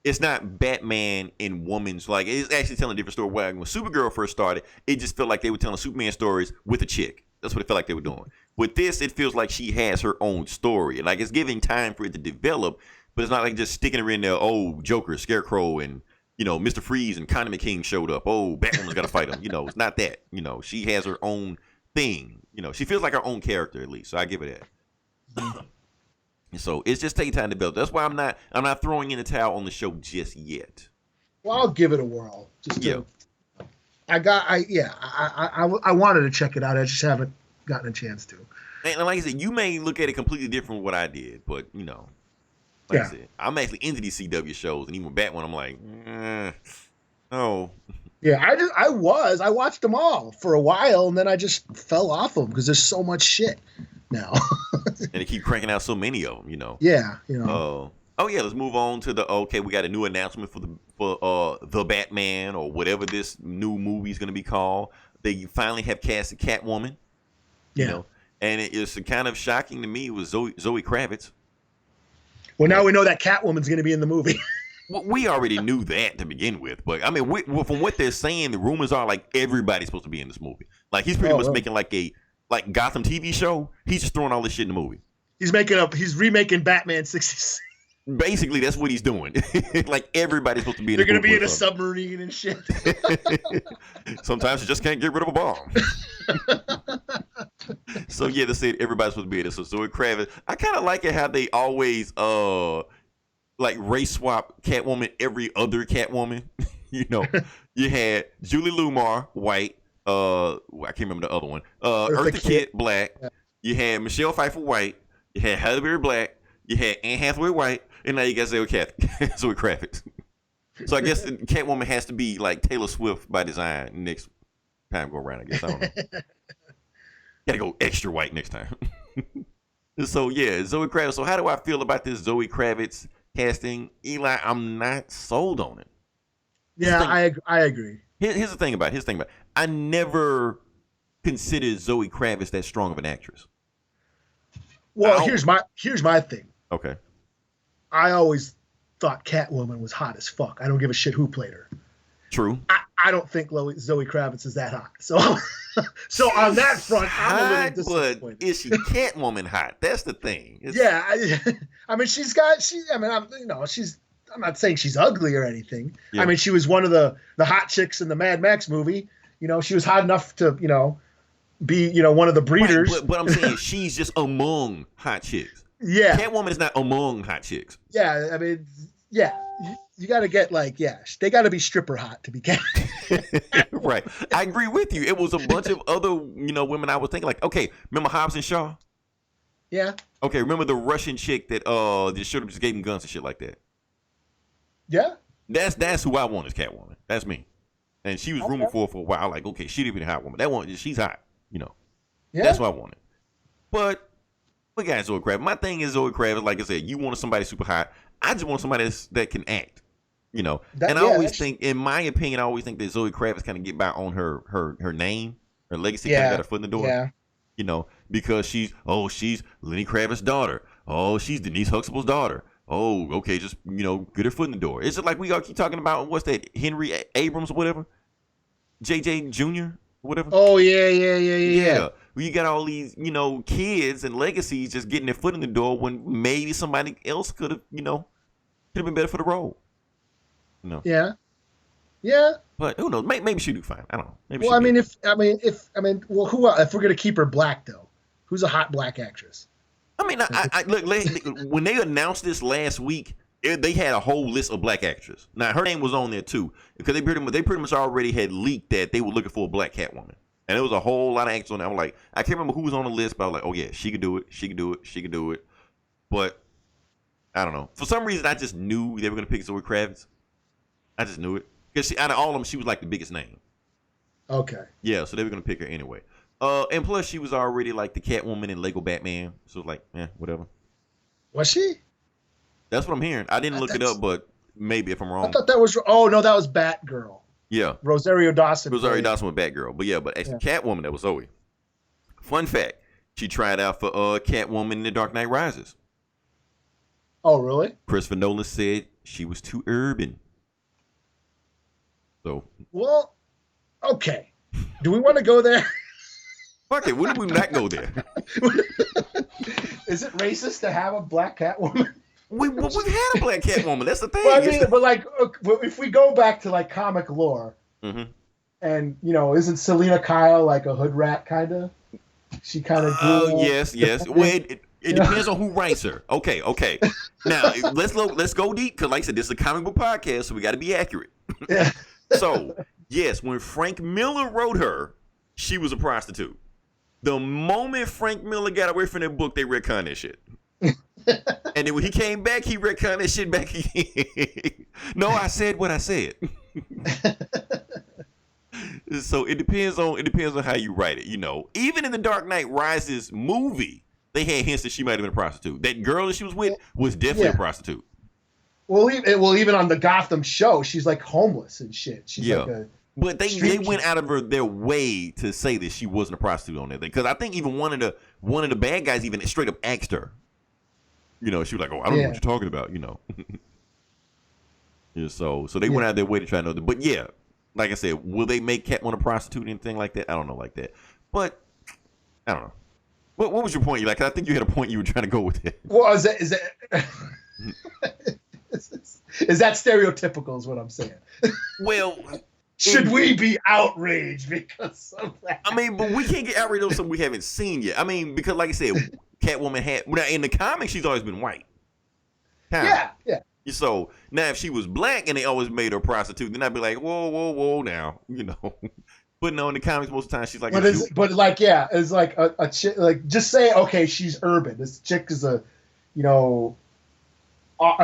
it's not Batman in woman's, like it's actually telling a different story. When Supergirl first started, it just felt like they were telling Superman stories with a chick. That's what it felt like they were doing. With this, it feels like she has her own story. Like it's giving time for it to develop, but it's not like just sticking her in there. Oh, Joker, Scarecrow, and Mr. Freeze and Condiment King showed up. Oh, Batwoman's got to fight him. It's not that. She has her own thing. She feels like her own character at least. So I give her that. So it's just taking time to build. That's why I'm not throwing in the towel on the show just yet. Well, I'll give it a whirl. I wanted to check it out. I just haven't gotten a chance to. And like I said, you may look at it completely different from what I did, but I said, I'm actually into these CW shows, and even Batman, I'm like, no. Yeah, I watched them all for a while, and then I just fell off them because there's so much shit now. And they keep cranking out so many of them, Yeah, let's move on to we got a new announcement for the Batman or whatever this new movie is going to be called. They finally have casted Catwoman. You Yeah. know, and it's kind of shocking to me with Zoe Kravitz. Well, now we know that Catwoman's going to be in the movie. Well, we already knew that to begin with, but I mean, from what they're saying, the rumors are like everybody's supposed to be in this movie. Like he's pretty much really? making like Gotham TV show. He's just throwing all this shit in the movie. He's remaking Batman 66. Basically, that's what he's doing. Like everybody's supposed to be in. They're going to be in a submarine and shit. Sometimes you just can't get rid of a bomb. So yeah, they said everybody's supposed to be in it. So Zoe Kravitz, I kind of like it how they always like race swap Catwoman every other Catwoman. You know, you had Julie Lumar white. I can't remember the other one. Eartha Kitt black. Yeah. You had Michelle Pfeiffer white. You had Halle Berry black. You had Anne Hathaway white, and now you got Zoe Kravitz. So I guess Catwoman has to be like Taylor Swift by design next time go around. I guess I don't know. Gotta go extra white next time. So yeah, Zoe Kravitz. So how do I feel about this Zoe Kravitz casting? Eli, I'm not sold on it. Yeah, I agree. Here's the thing about it. I never considered Zoe Kravitz that strong of an actress. Well, here's my thing. Okay. I always thought Catwoman was hot as fuck. I don't give a shit who played her. True. I don't think Zoe Kravitz is that hot. So on that front, I'm a little disappointed. But is she Catwoman hot? That's the thing. Yeah, I mean, I'm not saying she's ugly or anything. Yeah. I mean, she was one of the hot chicks in the Mad Max movie. You know, she was hot enough to, be, one of the breeders. Right, but I'm saying she's just among hot chicks. Yeah. Catwoman is not among hot chicks. Yeah, I mean, yeah. You got to get they got to be stripper hot to be Catwoman. Right. I agree with you. It was a bunch of other, women I was thinking like, okay, remember Hobbs and Shaw? Yeah. Okay, remember the Russian chick that just gave him guns and shit like that? Yeah. That's who I want as Catwoman. That's me. And she was rumored for a while. Like, okay, she'd even a hot woman. That one, she's hot. Yeah. That's what I wanted. But we got Zoe Kravitz. My thing is Zoe Kravitz. Like I said, you wanted somebody super hot. I just want somebody that can act. And I always think, in my opinion, I always think that Zoe Kravitz kind of get by on her name, her legacy, kind of got her foot in the door. Yeah. Because she's Lenny Kravitz's daughter. Oh, she's Denise Huxtable's daughter. Oh, okay, just, get her foot in the door. It's just like we all keep talking about, what's that, Henry Abrams or whatever? JJ Jr., whatever? Oh, yeah. Well, you got all these, kids and legacies just getting their foot in the door when maybe somebody else could have, been better for the role. Yeah. But who knows? Maybe she'll do fine. I don't know. Maybe well, who else? If we're gonna keep her black though, who's a hot black actress? I mean, I look. When they announced this last week, they had a whole list of black actresses. Now her name was on there too because they pretty much already had leaked that they were looking for a black Catwoman, and there was a whole lot of actors on there. I'm like, I can't remember who was on the list, but I was like, oh yeah, she could do it. But I don't know. For some reason, I just knew they were gonna pick Zoe Kravitz. I just knew it. Because out of all of them, she was like the biggest name. Okay. Yeah, so they were going to pick her anyway. And plus, she was already like the Catwoman in Lego Batman. So it was like, whatever. Was she? That's what I'm hearing. I didn't look it up, but maybe if I'm wrong. I thought that was... Oh, no, that was Batgirl. Yeah. Rosario Dawson with Batgirl. But actually, Catwoman, that was Zoe. Fun fact, she tried out for Catwoman in The Dark Knight Rises. Oh, really? Christopher Nolan said she was too urban. So, well, okay. Do we want to go there? Fuck it. When did we not go there? Is it racist to have a black Catwoman? We've had a black Catwoman. That's the thing. Well, I mean, but if we go back to like comic lore, and isn't Selena Kyle like a hood rat kind of? She kind of. Yes. Well, it depends on who writes her. Okay. Now let's go deep because, like I said, this is a comic book podcast, so we got to be accurate. Yeah. So, yes, when Frank Miller wrote her, she was a prostitute. The moment Frank Miller got away from that book, they retconned that shit. And then when he came back, he retconned that shit back again. No, I said what I said. So it depends on how you write it. Even in the Dark Knight Rises movie, they had hints that she might have been a prostitute. That girl that she was with was definitely a prostitute. Well, even on the Gotham show, she's like homeless and shit. She's like But they Street went out of their way to say that she wasn't a prostitute on that thing. Because I think even one of the bad guys even straight up asked her. She was like, "Oh, I don't know what you're talking about." Yeah, so they went out of their way to try to know that. But yeah, like I said, will they make Catwoman a prostitute or anything like that? I don't know like that. But I don't know. What was your point? You like? I think you had a point you were trying to go with it. Well, is that is that stereotypical? Is what I'm saying. Well, should we be outraged because of that? I mean, but we can't get outraged over something we haven't seen yet. I mean, because like I said, Catwoman in the comics, she's always been white. Yeah. So now, if she was black and they always made her a prostitute, then I'd be like, whoa, now, But no, in the comics, most of the time she's like, it's like a chick. Like, just say, okay, she's urban. This chick is a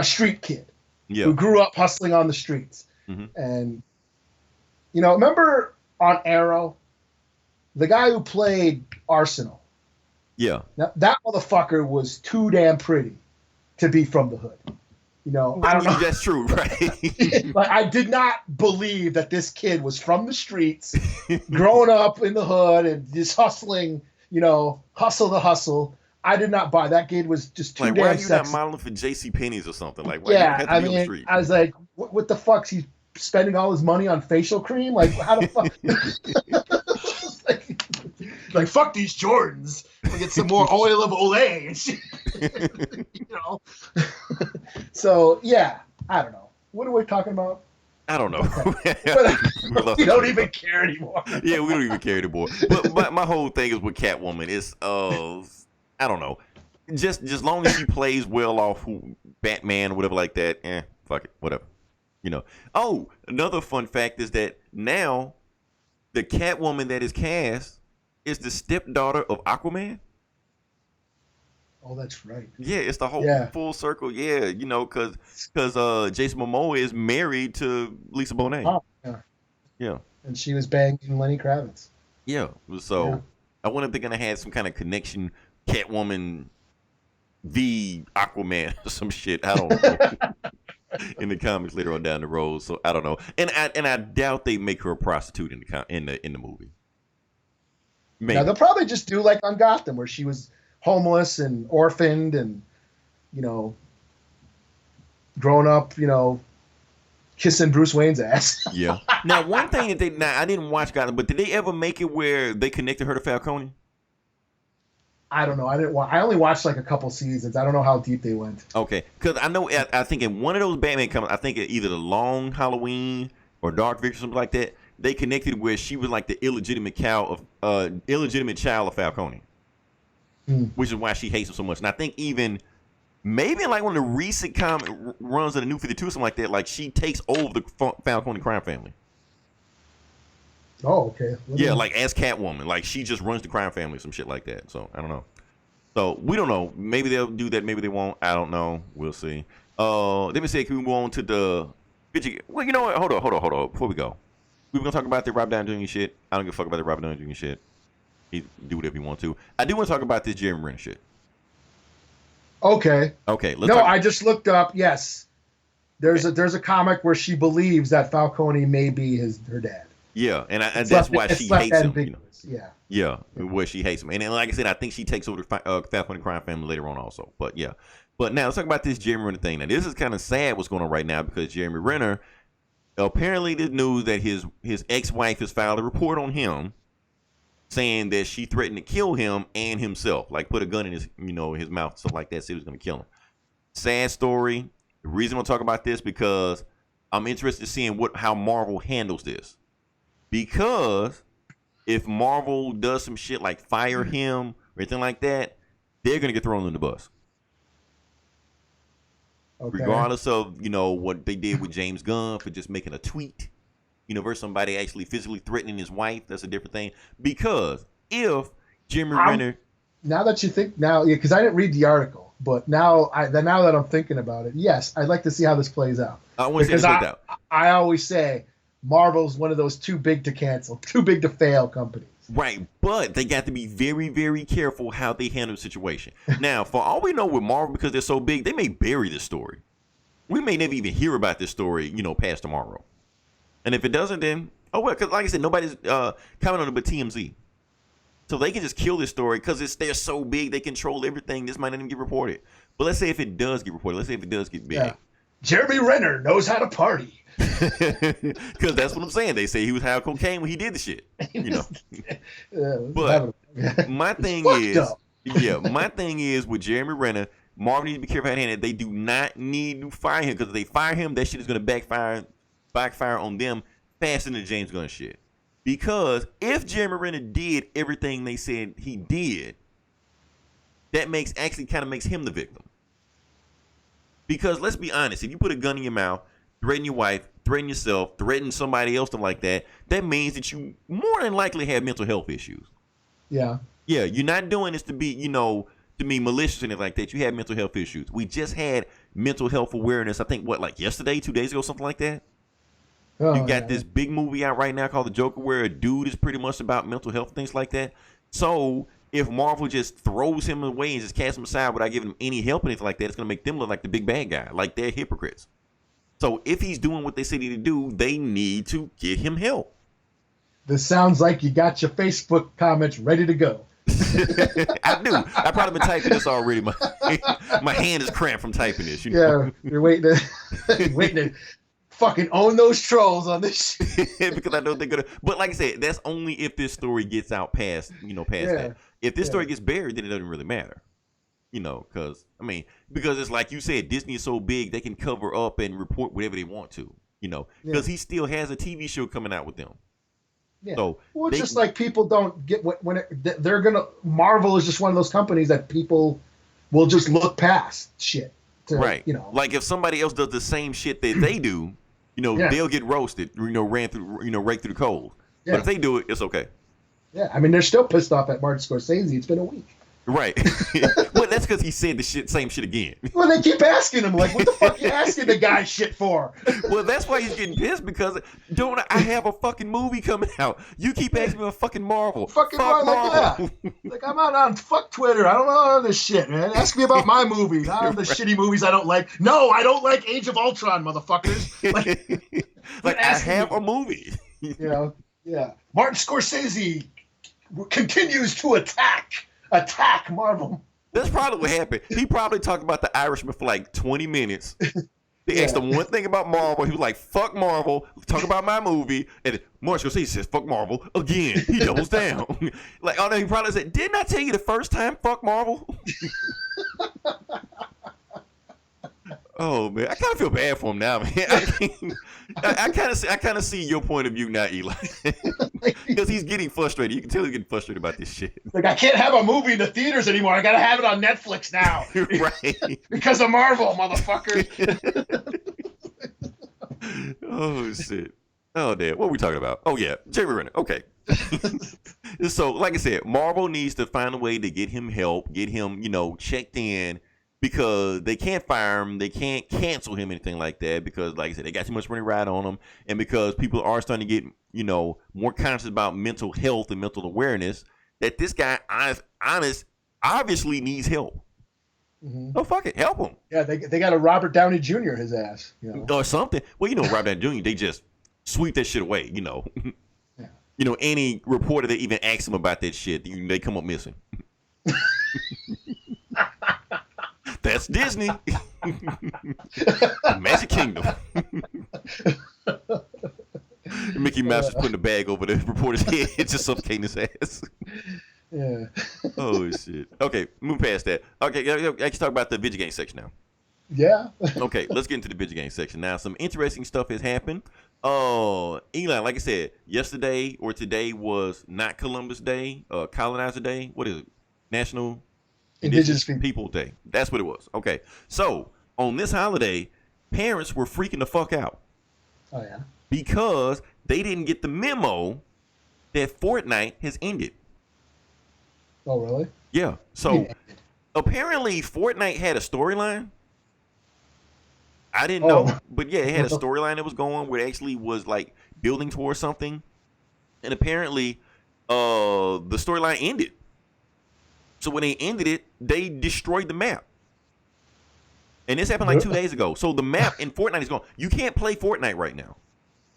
street kid who grew up hustling on the streets, and remember on Arrow, the guy who played Arsenal. Yeah. Now, that motherfucker was too damn pretty to be from the hood. I don't know. That's true, right? Like, I did not believe that this kid was from the streets, growing up in the hood and just hustling, hustle the hustle. I did not buy that. Kid was just too damn sexy. Why are you not modeling for J.C. Penney's or something? Like, why you have to be on the street? I was like, what the fuck? He's spending all his money on facial cream? Like, how the fuck? like, fuck these Jordans. I'll get some more oil of Olay and shit. So, yeah, I don't know. What are we talking about? I don't know. We don't even care anymore. Yeah, we don't even care anymore. But my whole thing is with Catwoman is, I don't know. Just long as she plays well off Batman, whatever like that, fuck it, whatever. Oh, another fun fact is that now the Catwoman that is cast is the stepdaughter of Aquaman. Oh, that's right. Yeah, it's the whole full circle. Yeah, because Jason Momoa is married to Lisa Bonet. Oh, yeah. And she was banging Lenny Kravitz. Yeah. So I wonder if they're gonna have some kind of connection, Catwoman v Aquaman or some shit. I don't know. In the comics later on down the road. So I don't know. And I doubt they make her a prostitute in the movie. Maybe. Now they'll probably just do like on Gotham, where she was homeless and orphaned and growing up, kissing Bruce Wayne's ass. Yeah. Now, one thing that I didn't watch Gotham, but did they ever make it where they connected her to Falcone? I don't know. I only watched like a couple seasons. I don't know how deep they went. Okay, because I know I think in one of those Batman comics, I think either the Long Halloween or Dark Victory, something like that, they connected where she was like the illegitimate child of Falcone. Which is why she hates him so much. And I think even maybe in like one of the recent comic runs of the New 52 or something like that, like she takes over the Falcone crime family. Oh, okay. Like as Catwoman, like she just runs the crime family, some shit like that. So I don't know. So we don't know. Maybe they'll do that. Maybe they won't. I don't know. We'll see. Let me say, can we move on to the? Well, you know what? Hold on. Before we go, we were gonna talk about the Rob Downey Jr. shit. I don't give a fuck about the Rob Downey Jr. shit. He do whatever you want to. I do want to talk about this Jeremy Renner shit. Okay. I just looked up. Yes, there's a comic where she believes that Falcone may be her dad. Yeah, and that's why she hates him. Yeah, where she hates him, and then, like I said, I think she takes over the Falcone crime family later on also. But yeah, but now let's talk about this Jeremy Renner thing. Now this is kind of sad what's going on right now because Jeremy Renner, apparently, the news that his ex-wife has filed a report on him, saying that she threatened to kill him and himself, like put a gun in his mouth, stuff like that, said he was going to kill him. Sad story. The reason I'm going to talk about this because I'm interested in seeing how Marvel handles this. Because if Marvel does some shit like fire him or anything like that, they're going to get thrown in the bus. Okay. Regardless of, what they did with James Gunn for just making a tweet. Versus somebody actually physically threatening his wife, that's a different thing. Because if Jeremy Renner, now that you think because I didn't read the article, but now that I'm thinking about it, yes, I'd like to see how this plays out. I want to see how this plays out. I always say Marvel's one of those too big to cancel, too big to fail companies. Right, but they got to be very, very careful how they handle the situation. Now, for all we know with Marvel, because they're so big, they may bury this story. We may never even hear about this story, past tomorrow. And if it doesn't, then Oh well, because like I said, nobody's commenting on it but TMZ. So they can just kill this story because they're so big, they control everything. This might not even get reported. But let's say if it does get reported, let's say if it does get big. Yeah. Jeremy Renner knows how to party. Because that's what I'm saying. They say he was high on cocaine when he did the shit. But my thing is with Jeremy Renner, Marvel needs to be careful handed. They do not need to fire him because if they fire him, that shit is going to backfire on them faster than the James Gunn shit. Because if Jeremy Renner did everything they said he did, that kind of makes him the victim. Because let's be honest, if you put a gun in your mouth, threaten your wife, threaten yourself, threaten somebody else, something like that, that means that you more than likely have mental health issues. Yeah. Yeah, you're not doing this to be, to be malicious and anything like that. You have mental health issues. We just had mental health awareness, I think, yesterday, 2 days ago, something like that? Oh, you got this big movie out right now called The Joker where a dude is pretty much about mental health, things like that. So if Marvel just throws him away and just casts him aside without giving him any help or anything like that, it's going to make them look like the big bad guy, like they're hypocrites. So if he's doing what they said he to do, they need to get him help. This sounds like you got your Facebook comments ready to go. I do. I've probably been typing this already. My hand is cramped from typing this. Yeah, you're waiting to fucking own those trolls on this shit. Because I know they're gonna. But like I said, that's only if this story gets out past that. If this story gets buried, then it doesn't really matter. Because it's like you said, Disney is so big they can cover up and report whatever they want to. Because he still has a TV show coming out with them. Yeah. So it's just like people don't get they're gonna. Marvel is just one of those companies that people will just look past shit. Right. Like if somebody else does the same shit that they do, they'll get roasted. Ran through. Right through the coals. Yeah. But if they do it, it's okay. Yeah, they're still pissed off at Martin Scorsese. It's been a week. Right. Well, that's because he said the same shit again. Well, they keep asking him, like, what the fuck are you asking the guy shit for? Well, that's why he's getting pissed because don't I have a fucking movie coming out? You keep asking me about fucking Marvel. Fuck Marvel. Like I'm out on fuck Twitter. I don't know all this shit, man. Ask me about my movie, not the shitty movies I don't like. No, I don't like Age of Ultron, motherfuckers. Like I have a movie. Yeah. Martin Scorsese continues to attack Marvel. That's probably what happened. He probably talked about The Irishman for like 20 minutes. They asked him one thing about Marvel. He was like, fuck Marvel. Talk about my movie. And Martin Scorsese says, fuck Marvel again. He doubles down. Like, oh no, he probably said, didn't I tell you the first time, fuck Marvel? Oh man, I kind of feel bad for him now, man. I kind of see your point of view now, Eli, because he's getting frustrated. You can tell he's getting frustrated about this shit. Like I can't have a movie in the theaters anymore. I gotta have it on Netflix now, right? Because of Marvel, motherfucker. Oh shit. Oh damn. What are we talking about? Oh yeah, Jeremy Renner. Okay. So, like I said, Marvel needs to find a way to get him help, get him, checked in. Because they can't fire him, they can't cancel him, anything like that. Because, like I said, they got too much money ride on him, and because people are starting to get, more conscious about mental health and mental awareness, that this guy, obviously needs help. Mm-hmm. Oh fuck it, help him. Yeah, they got a Robert Downey Jr. his ass, or something. Well, Robert Downey Jr. They just sweep that shit away, Yeah. Any reporter that even asks him about that shit, they come up missing. That's Disney. Magic Kingdom. Mickey Mouse is putting a bag over the reporter's head, just suffocating his ass. Yeah. Oh shit. Okay, move past that. Okay, let's talk about the video game section now. Yeah. Okay, let's get into the video game section now. Some interesting stuff has happened. Eli, like I said, yesterday or today was not Columbus Day, Colonizer Day. What is it? National Indigenous People Day. That's what it was. Okay. So, on this holiday, parents were freaking the fuck out. Oh, yeah? Because they didn't get the memo that Fortnite has ended. Oh, really? Yeah. So, apparently, Fortnite had a storyline. I didn't know. But, yeah, it had a storyline that was going where it actually was, like, building towards something. And apparently, the storyline ended. So when they ended it, they destroyed the map. And this happened like 2 days ago. So the map in Fortnite is gone. You can't play Fortnite right now.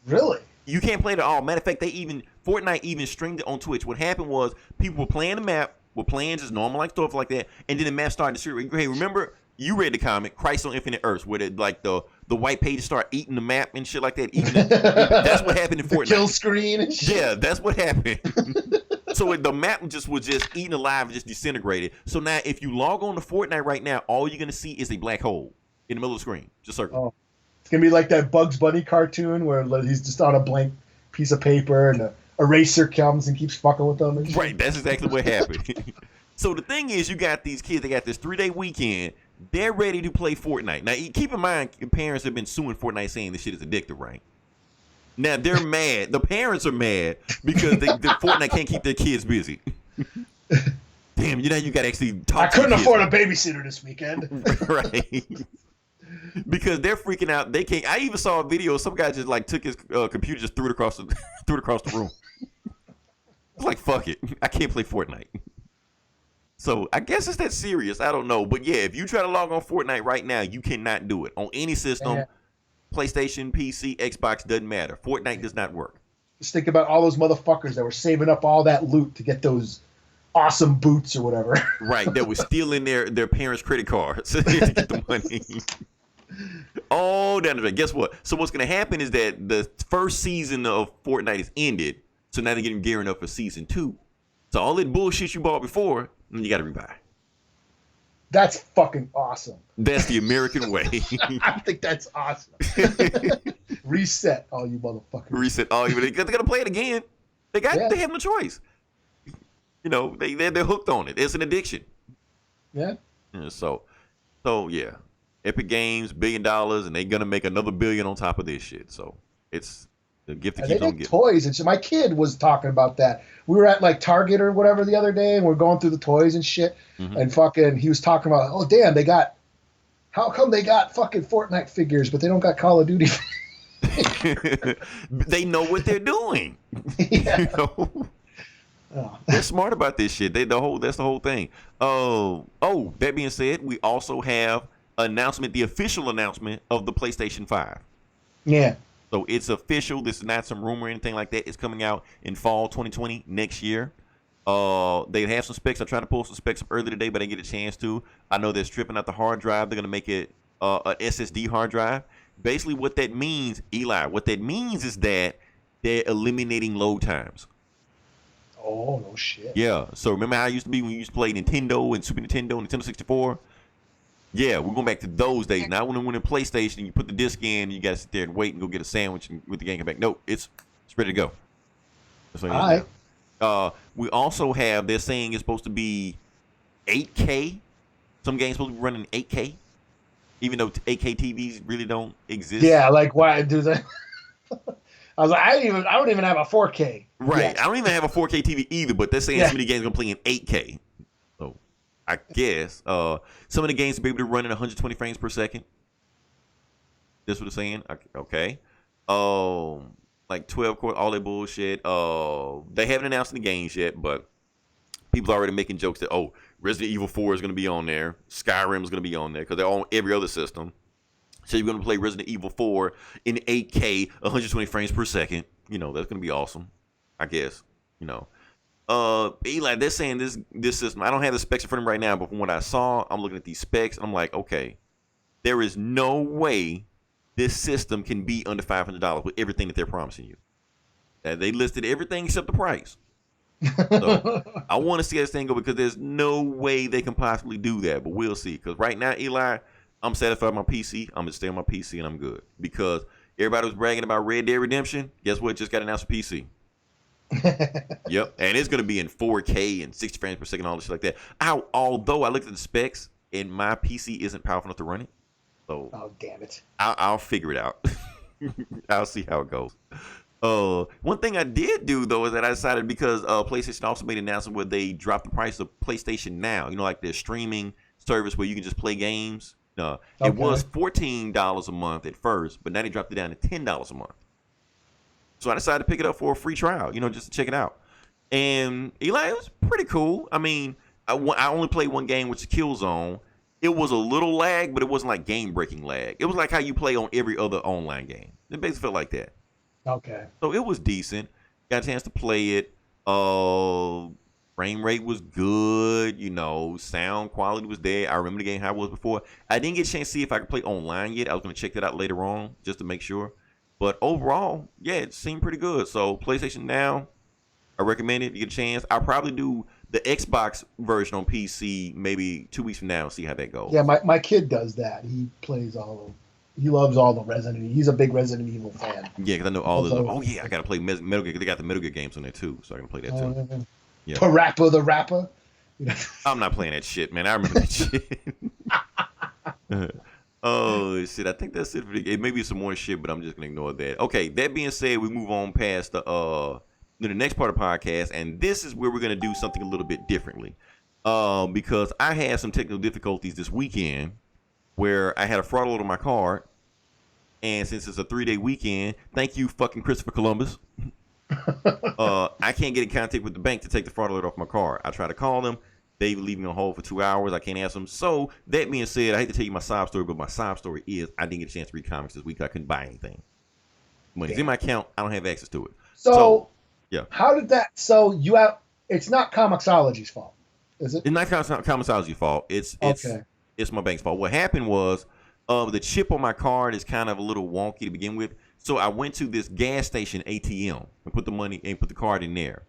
Really? You can't play it at all. Matter of fact, Fortnite even streamed it on Twitch. What happened was people were playing the map, were playing just normal like stuff like that, and then the map started to shoot. Hey, remember you read the comic Christ on Infinite Earths, where the white pages start eating the map and shit like that. That's what happened in Fortnite. Kill screen and shit. Yeah, that's what happened. So the map was just eaten alive and just disintegrated. So now if you log on to Fortnite right now, all you're gonna see is a black hole in the middle of the screen, just circle. Oh. It's going to be like that Bugs Bunny cartoon where he's just on a blank piece of paper and a eraser comes and keeps fucking with them. And right, that's exactly what happened. So the thing is, you got these kids, they got this 3-day weekend. They're ready to play Fortnite. Now, keep in mind, parents have been suing Fortnite saying this shit is addictive, right? Now, they're mad. The parents are mad because the Fortnite can't keep their kids busy. Damn, you got to actually talk to couldn't afford a babysitter this weekend. Right. Because they're freaking out. They can't. I even saw a video. Some guy just like took his computer, just threw it across the room. It's like, fuck it, I can't play Fortnite. So I guess it's that serious. I don't know, but yeah, if you try to log on Fortnite right now, you cannot do it on any system. Yeah. PlayStation, PC, Xbox, doesn't matter. Fortnite does not work. Just think about all those motherfuckers that were saving up all that loot to get those awesome boots or whatever. Right, that was stealing their parents' credit cards to get the money. Oh, down the way. Guess what? So what's going to happen is that the first season of Fortnite is ended, so now they're getting gearing up for season 2. So all that bullshit you bought before, you got to rebuy. That's fucking awesome. That's the American way. I think that's awesome. Reset all you motherfuckers. Reset all you. They're going to play it again. They have no choice. They're hooked on it. It's an addiction. Yeah. So yeah. Epic Games, $1 billion, and they're gonna make another $1 billion on top of this shit. So it's the gift that keeps on giving. Toys, and so my kid was talking about that. We were at like Target or whatever the other day, and we're going through the toys and shit. Mm-hmm. And fucking, he was talking about, oh damn, how come they got fucking Fortnite figures, but they don't got Call of Duty? They know what they're doing. Yeah. They're smart about this shit. That's the whole thing. Oh, that being said, we also have the official announcement of the PlayStation 5. Yeah. So it's official. This is not some rumor or anything like that. It's coming out in fall 2020 next year. They have some specs. I tried to pull some specs up earlier today, but I didn't get a chance to. I know they're stripping out the hard drive. They're going to make it an SSD hard drive. Basically what that means, Eli, is that they're eliminating load times. Oh, no shit. Yeah. So remember how it used to be when you used to play Nintendo and Super Nintendo and Nintendo 64? Yeah, we're going back to those days. Now when in PlayStation, you put the disc in, you got to sit there and wait and go get a sandwich and with the game come back. No, it's ready to go. That's what it is. All right. We also have, they're saying it's supposed to be 8K. Some games supposed to be running 8K, even though 8K TVs really don't exist. Yeah, like why do they? I was like, I don't even have a 4K. Right. Yet. I don't even have a 4K TV either, but they're saying some of the games are going to play in 8K. So I guess some of the games will be able to run at 120 frames per second. That's what they're saying. Okay. Like 12 core, all that bullshit. They haven't announced any games yet, but people are already making jokes that, Resident Evil 4 is going to be on there. Skyrim is going to be on there because they're on every other system. So you're going to play Resident Evil 4 in 8K, 120 frames per second. That's going to be awesome, I guess. Eli, they're saying this system, I don't have the specs in front of me right now, but from what I saw, I'm looking at these specs, and I'm like, okay, there is no way this system can be under $500 with everything that they're promising you. They listed everything except the price. So I want to see how this thing go because there's no way they can possibly do that, but we'll see. Because right now, Eli, I'm satisfied with my PC. I'm going to stay on my PC and I'm good. Because everybody was bragging about Red Dead Redemption. Guess what? Just got announced for PC. Yep. And it's going to be in 4K and 60 frames per second, all this shit like that. Although I looked at the specs and my PC isn't powerful enough to run it. So oh, damn it. I'll figure it out. I'll see how it goes. One thing I did do, though, is that I decided because PlayStation also made an announcement where they dropped the price of PlayStation Now. Like their streaming service where you can just play games. It was $14 a month at first, but now they dropped it down to $10 a month. So I decided to pick it up for a free trial, just to check it out. And Eli, it was pretty cool. I mean, I only played one game, which is Killzone. It was a little lag, but it wasn't like game-breaking lag. It was like how you play on every other online game. It basically felt like that. Okay. So it was decent. Got a chance to play it. Uh, Frame rate was good. Sound quality was there. I remember the game how it was before. I didn't get a chance to see if I could play online yet. I was going to check that out later on just to make sure. But overall, yeah, it seemed pretty good. So PlayStation Now, I recommend it. You get a chance. I'll probably do the Xbox version on PC maybe 2 weeks from now and see how that Yeah, goes. my kid does that. He plays he loves all the Resident. He's a big Resident Evil fan. Yeah, because I know He all loves the. all Oh the- yeah, I gotta play Metal Gear. They got the Metal Gear games on there too, so I can play that too. uh, Yeah, Parappa the Rapper. I'm not playing that shit, man. I remember that shit. Oh shit, I think that's it for it. May be some more shit, but I'm just gonna ignore that. Okay, that being said, we move on past the next part of the podcast, and this is where we're gonna do something a little bit differently. Because I had some technical difficulties this weekend where I had a fraud alert on my card. And since it's a 3-day weekend, thank you, fucking Christopher Columbus. I can't get in contact with the bank to take the fraud alert off my card. I try to call them. They leave me on hold for 2 hours. I can't answer them. So, that being said, I hate to tell you my sob story, but my sob story is I didn't get a chance to read comics this week. I couldn't buy anything. Money's in my account. I don't have access to it. So, yeah. How did that? So it's not Comixology's fault, is it? It's not Comixology's fault. It's my bank's fault. What happened was the chip on my card is kind of a little wonky to begin with. So I went to this gas station ATM and put the card in there.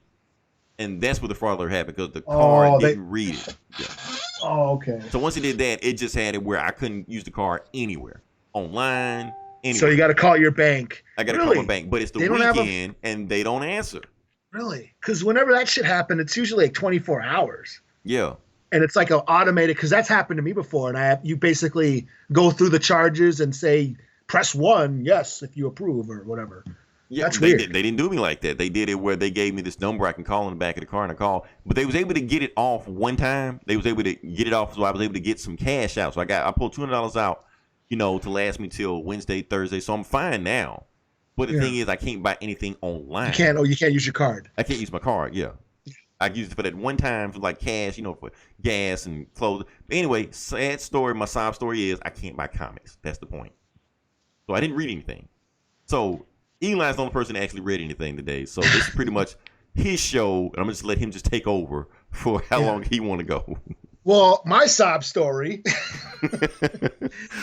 And that's where the fraud alert happened because the card didn't read it. Yeah. Oh, okay. So once it did that, it just had it where I couldn't use the card anywhere. Online, anywhere. So you got to call your bank. I got to call my bank. But it's the weekend and they don't answer. Really? Because whenever that shit happened, it's usually like 24 hours. Yeah. And it's like an automated, because that's happened to me before. And you basically go through the charges and say, press 1, yes, if you approve or whatever. Yeah, that's weird. They didn't do me like that. They did it where they gave me this number I can call in the back of the car and I call. But they was able to get it off one time. They was able to get it off, so I was able to get some cash out. So I pulled $200 out, to last me till Wednesday, Thursday. So I'm fine now. But the thing is, I can't buy anything online. You can't use your card. I can't use my card, yeah. I used it for that one time for like cash, for gas and clothes. But anyway, sad story. My sob story is I can't buy comics. That's the point. So I didn't read anything. So Eli's the only person that actually read anything today. So this is pretty much his show. And I'm just let him just take over for how long he want to go. Well, my sob story,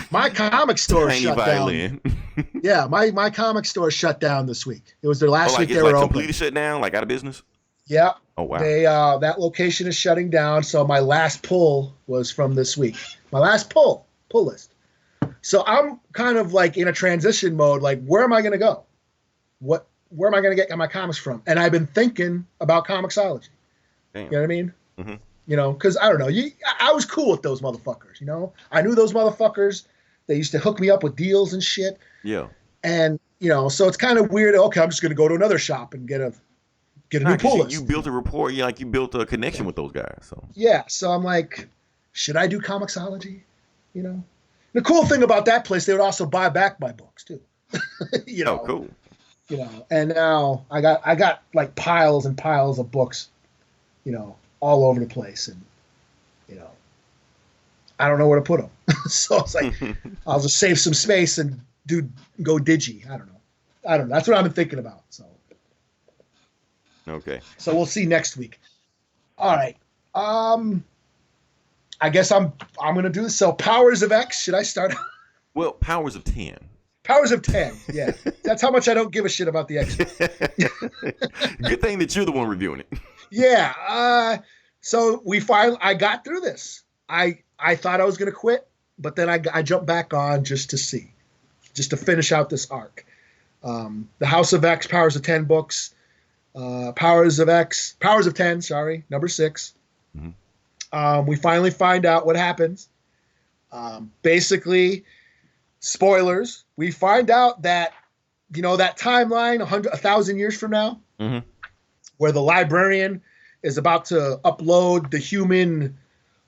my comic store shut down. Yeah, my comic store shut down this week. It was their last week they were open. Completely shut down, like out of business? Yeah. Oh, wow. They that location is shutting down. So my last pull was from this week. My last pull list. So I'm kind of like in a transition mode. Like, where am I going to go? Where am I going to get my comics from? And I've been thinking about Comixology. Damn. You know what I mean? Mm-hmm. Because I don't know. I was cool with those motherfuckers. I knew those motherfuckers. They used to hook me up with deals and shit. Yeah. And so it's kind of weird. Okay, I'm just going to go to another shop and get a new pull list. You built a rapport. You built a connection with those guys. So yeah. So I'm like, should I do Comixology? The cool thing about that place, they would also buy back my books too. Oh, cool. And now I got like piles and piles of books, all over the place, and I don't know where to put them. So it's like I'll just save some space and go digi. I don't know. That's what I've been thinking about. So okay. So we'll see next week. All right. I guess I'm gonna do this. So Powers of X. Should I start? Well, Powers of 10. Powers of 10. Yeah, that's how much I don't give a shit about the X. Good thing that you're the one reviewing it. Yeah. So I got through this. I thought I was gonna quit, but then I jumped back on just to finish out this arc. The House of X, Powers of 10 books. Powers of 10. Sorry, number 6. Mm-hmm. We finally find out what happens. Basically, spoilers. We find out that that timeline 1,000 years from now, mm-hmm. where the librarian is about to upload the human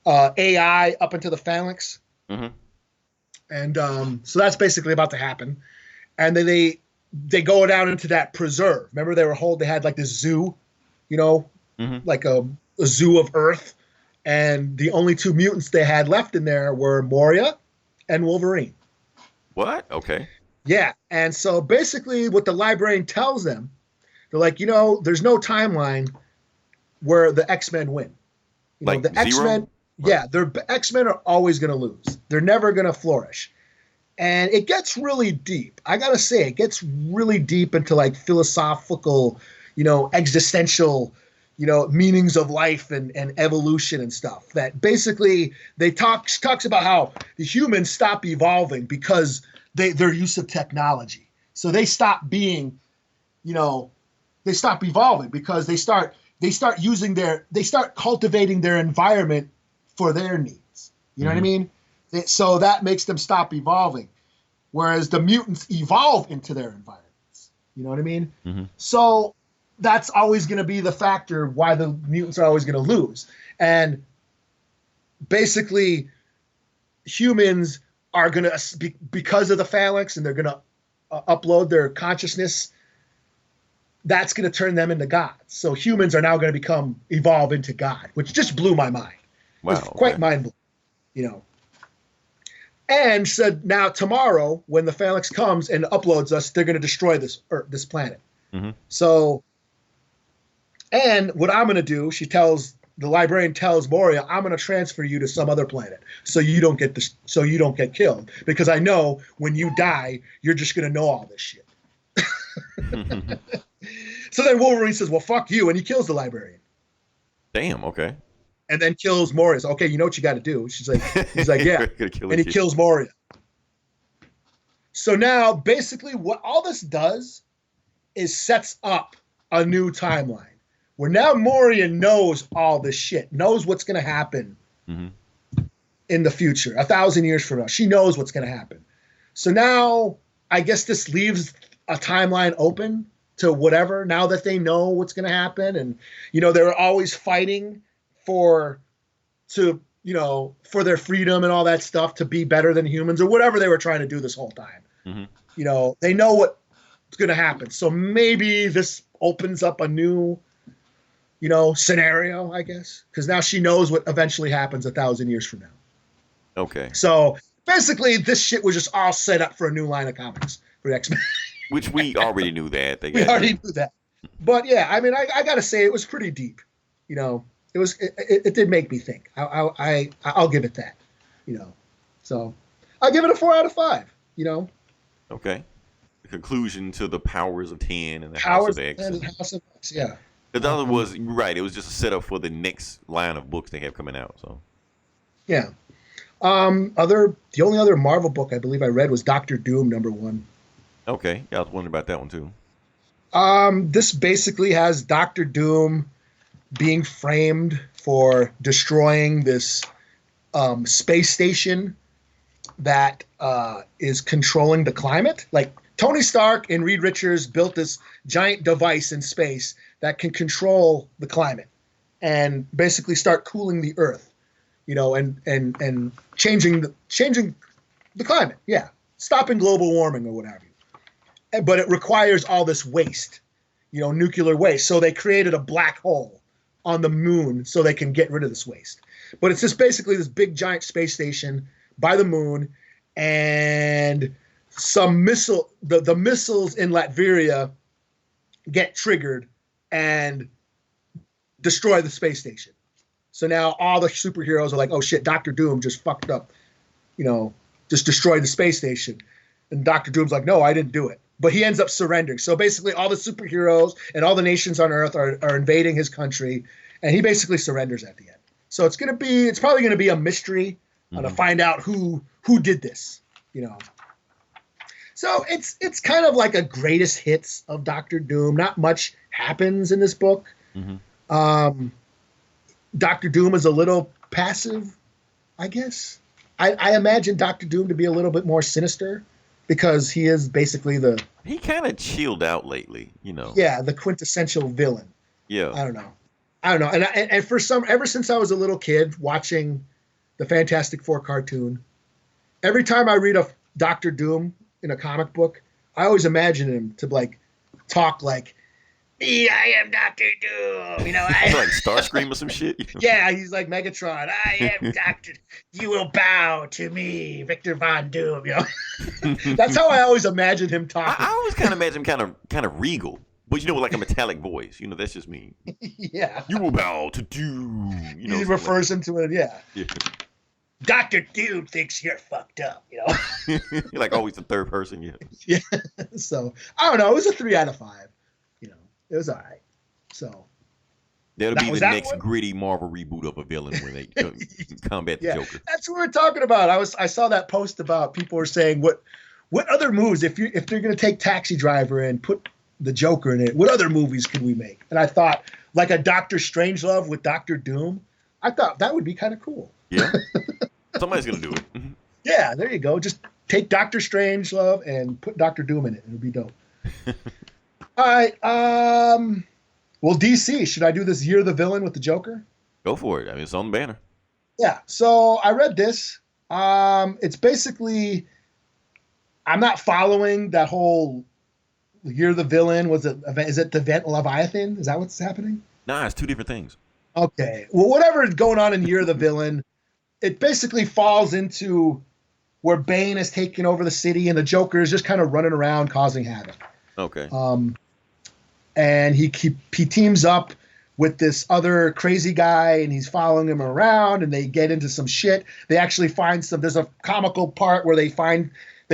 AI up into the phalanx, mm-hmm. and so that's basically about to happen. And then they go down into that preserve. Remember they had like this zoo, mm-hmm. like a zoo of Earth. And the only 2 mutants they had left in there were Moria and Wolverine. What? Okay. Yeah. And so basically, what the librarian tells them, they're like, there's no timeline where the X-Men win. Like The zero? X-Men, Right. yeah, the X-Men are always going to lose. They're never going to flourish. And it gets really deep. I got to say, it gets really deep into like philosophical, existential, meanings of life and evolution and stuff. That basically talks about how the humans stop evolving because their use of technology. So they stop being, you know, they stop evolving because they start cultivating their environment for their needs. You know what I Mm-hmm. mean? So that makes them stop evolving, whereas the mutants evolve into their environments. You know what I mean? Mm-hmm. So that's always going to be the factor why the mutants are always going to lose. And basically, humans are going to, because of the phalanx, and they're going to upload their consciousness, that's going to turn them into gods. So humans are now going to evolve into God, which just blew my mind. It was Wow. quite Okay. mind blowing, you know. And said, now tomorrow, when the phalanx comes and uploads us, they're going to destroy this planet. Mm-hmm. So, and what I'm going to do, the librarian tells Moria, I'm going to transfer you to some other planet so you don't get killed, because I know when you die, you're just going to know all this shit. So then Wolverine says, well, fuck you, and he kills the librarian. Damn. Okay. And then kills Moria. So, okay, you know what you got to do. He's like, yeah. Gonna kill a And he kid. kills Moria. So now, basically, what all this does is sets up a new timeline where now Moria knows all this shit, knows what's going to happen Mm-hmm. in the future, 1,000 years from now. She knows what's going to happen. So now, I guess this leaves a timeline open to whatever, now that they know what's going to happen. And, they're always fighting for their freedom and all that stuff, to be better than humans or whatever they were trying to do this whole time. Mm-hmm. They know what's going to happen. So maybe this opens up a new, scenario, I guess, because now she knows what eventually happens 1,000 years from now. Okay. So basically, this shit was just all set up for a new line of comics for the X-Men. Which we already knew that. They We got already new. knew that. But yeah, I mean, I got to say, it was pretty deep. It did make me think. I'll give it that. So I'll give it a 4 out of 5. Okay. The conclusion to the Powers of 10 and the House Powers of X. and House of X, yeah. The other was, you're right. It was just a setup for the next line of books they have coming out. So Yeah. The only other Marvel book I believe I read was Doctor Doom #1. okay. Yeah, I was wondering about that one too. This basically has Doctor Doom being framed for destroying this space station that is controlling the climate. Like, Tony Stark and Reed Richards built this giant device in space that can control the climate and basically start cooling the Earth, and changing the climate. Yeah, stopping global warming or whatever. But it requires all this waste, nuclear waste. So they created a black hole on the moon so they can get rid of this waste. But it's just basically this big giant space station by the moon, and the missiles in Latveria get triggered and destroy the space station. So now all the superheroes are like, oh shit, Doctor Doom just fucked up, just destroyed the space station. And Doctor Doom's like, no, I didn't do it. But he ends up surrendering. So basically all the superheroes and all the nations on Earth are invading his country, and he basically surrenders at the end. So it's probably gonna be a mystery to find out who did this, So it's kind of like a greatest hits of Doctor Doom. Not much happens in this book. Mm-hmm. Doctor Doom is a little passive, I guess. I imagine Doctor Doom to be a little bit more sinister, because he is basically He kind of chilled out lately, the quintessential villain. Yeah. I don't know. And ever since I was a little kid watching the Fantastic Four cartoon, every time I read a Doctor Doom in a comic book, I always imagine him to like talk like, I am Doctor Doom. Like Starscream or some shit. Yeah, he's like Megatron. I am Doctor. You will bow to me, Victor Von Doom. That's how I always imagined him talking. I always kind of imagine him kind of regal, but with like a metallic voice. That's just me. Yeah. You will bow to Doom. He refers him to it. Yeah. Dr. Doom thinks you're fucked up. Like always the third person. Yeah. Yeah. So I don't know. It was a 3 out of 5. It was all right. So that'll be the next gritty Marvel reboot of a villain when they combat the Joker. That's what we're talking about. I saw that post about people were saying what other movies if they're going to take Taxi Driver and put the Joker in it, what other movies can we make? And I thought like a Doctor Strangelove with Doctor Doom. I thought that would be kind of cool. Yeah. Somebody's going to do it. Yeah, there you go. Just take Doctor Strangelove and put Doctor Doom in it. It'll be dope. All right. Well, DC, should I do this Year of the Villain with the Joker? Go for it. I mean, it's on the banner. Yeah. So I read this. It's basically, I'm not following that whole Year of the Villain. Is it the event Leviathan? Is that what's happening? Nah, it's 2 different things. Okay. Well, whatever is going on in Year of the Villain, it basically falls into where Bane has taken over the city and the Joker is just kind of running around causing havoc. Okay. And he teams up with this other crazy guy and he's following him around and they get into some shit. They actually find there's a comical part where they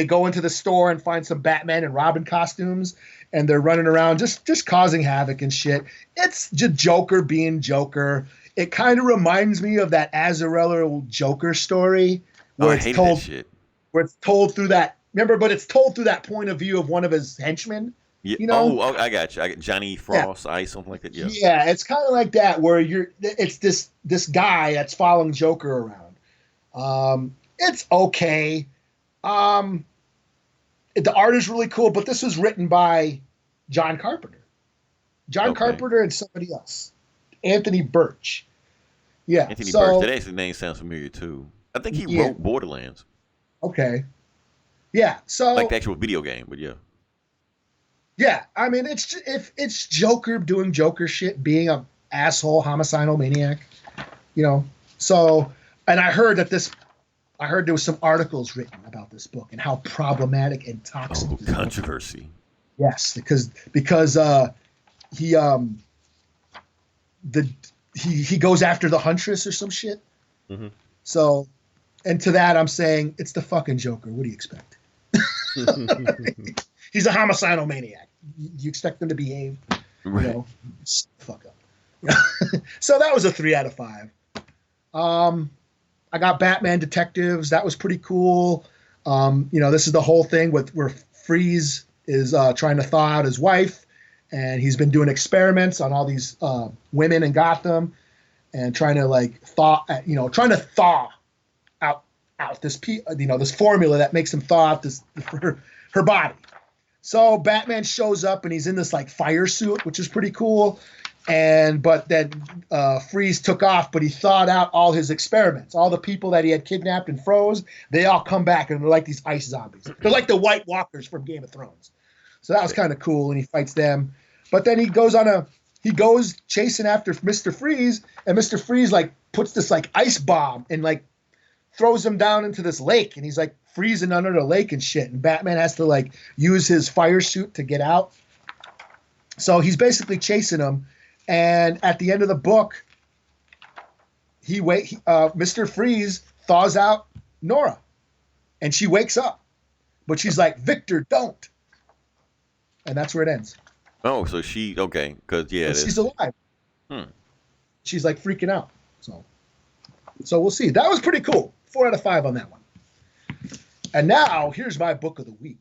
go into the store and find some Batman and Robin costumes and they're running around just causing havoc and shit. It's just Joker being Joker. It kind of reminds me of that Azarello Joker story where it's told through that, but it's told through that point of view of one of his henchmen. Yeah. Oh, I got you. Johnny Frost, Ice, something like that. Yeah. Yeah, it's kind of like that where it's this guy that's following Joker around. It's okay. The art is really cool, but this was written by John Carpenter. Carpenter and somebody else. Anthony Birch. Yeah. Anthony Birch. That actually name sounds familiar too. I think he wrote Borderlands. Okay. Yeah. So like the actual video game, but yeah. Yeah, I mean, it's Joker doing Joker shit, being a asshole, homicidal maniac, So, and I heard there was some articles written about this book and how problematic and toxic. Oh, controversy. Yes, because he goes after the Huntress or some shit. Mm-hmm. So, and to that I'm saying it's the fucking Joker. What do you expect? He's a homicidal maniac. You expect him to behave, right? Fuck up. So that was a 3 out of 5. I got Batman Detectives. That was pretty cool. This is the whole thing where Freeze is trying to thaw out his wife, and he's been doing experiments on all these women in Gotham, and trying to thaw out this this formula that makes him thaw out her body. So Batman shows up and he's in this like fire suit, which is pretty cool. But then Freeze took off, but he thawed out all his experiments. All the people that he had kidnapped and froze, they all come back and they're like these ice zombies. They're like the White Walkers from Game of Thrones. So that was kind of cool, and he fights them. But then he goes chasing after Mr. Freeze, and Mr. Freeze like puts this like ice bomb and like throws him down into this lake, and he's like freezing under the lake and shit. And Batman has to like use his fire suit to get out. So he's basically chasing him. And at the end of the book, Mr. Freeze thaws out Nora, and she wakes up, but she's like, "Victor, don't." And that's where it ends. Oh, so she's alive. She's like freaking out. So we'll see. That was pretty cool. 4 out of 5 on that one. And now here's my book of the week.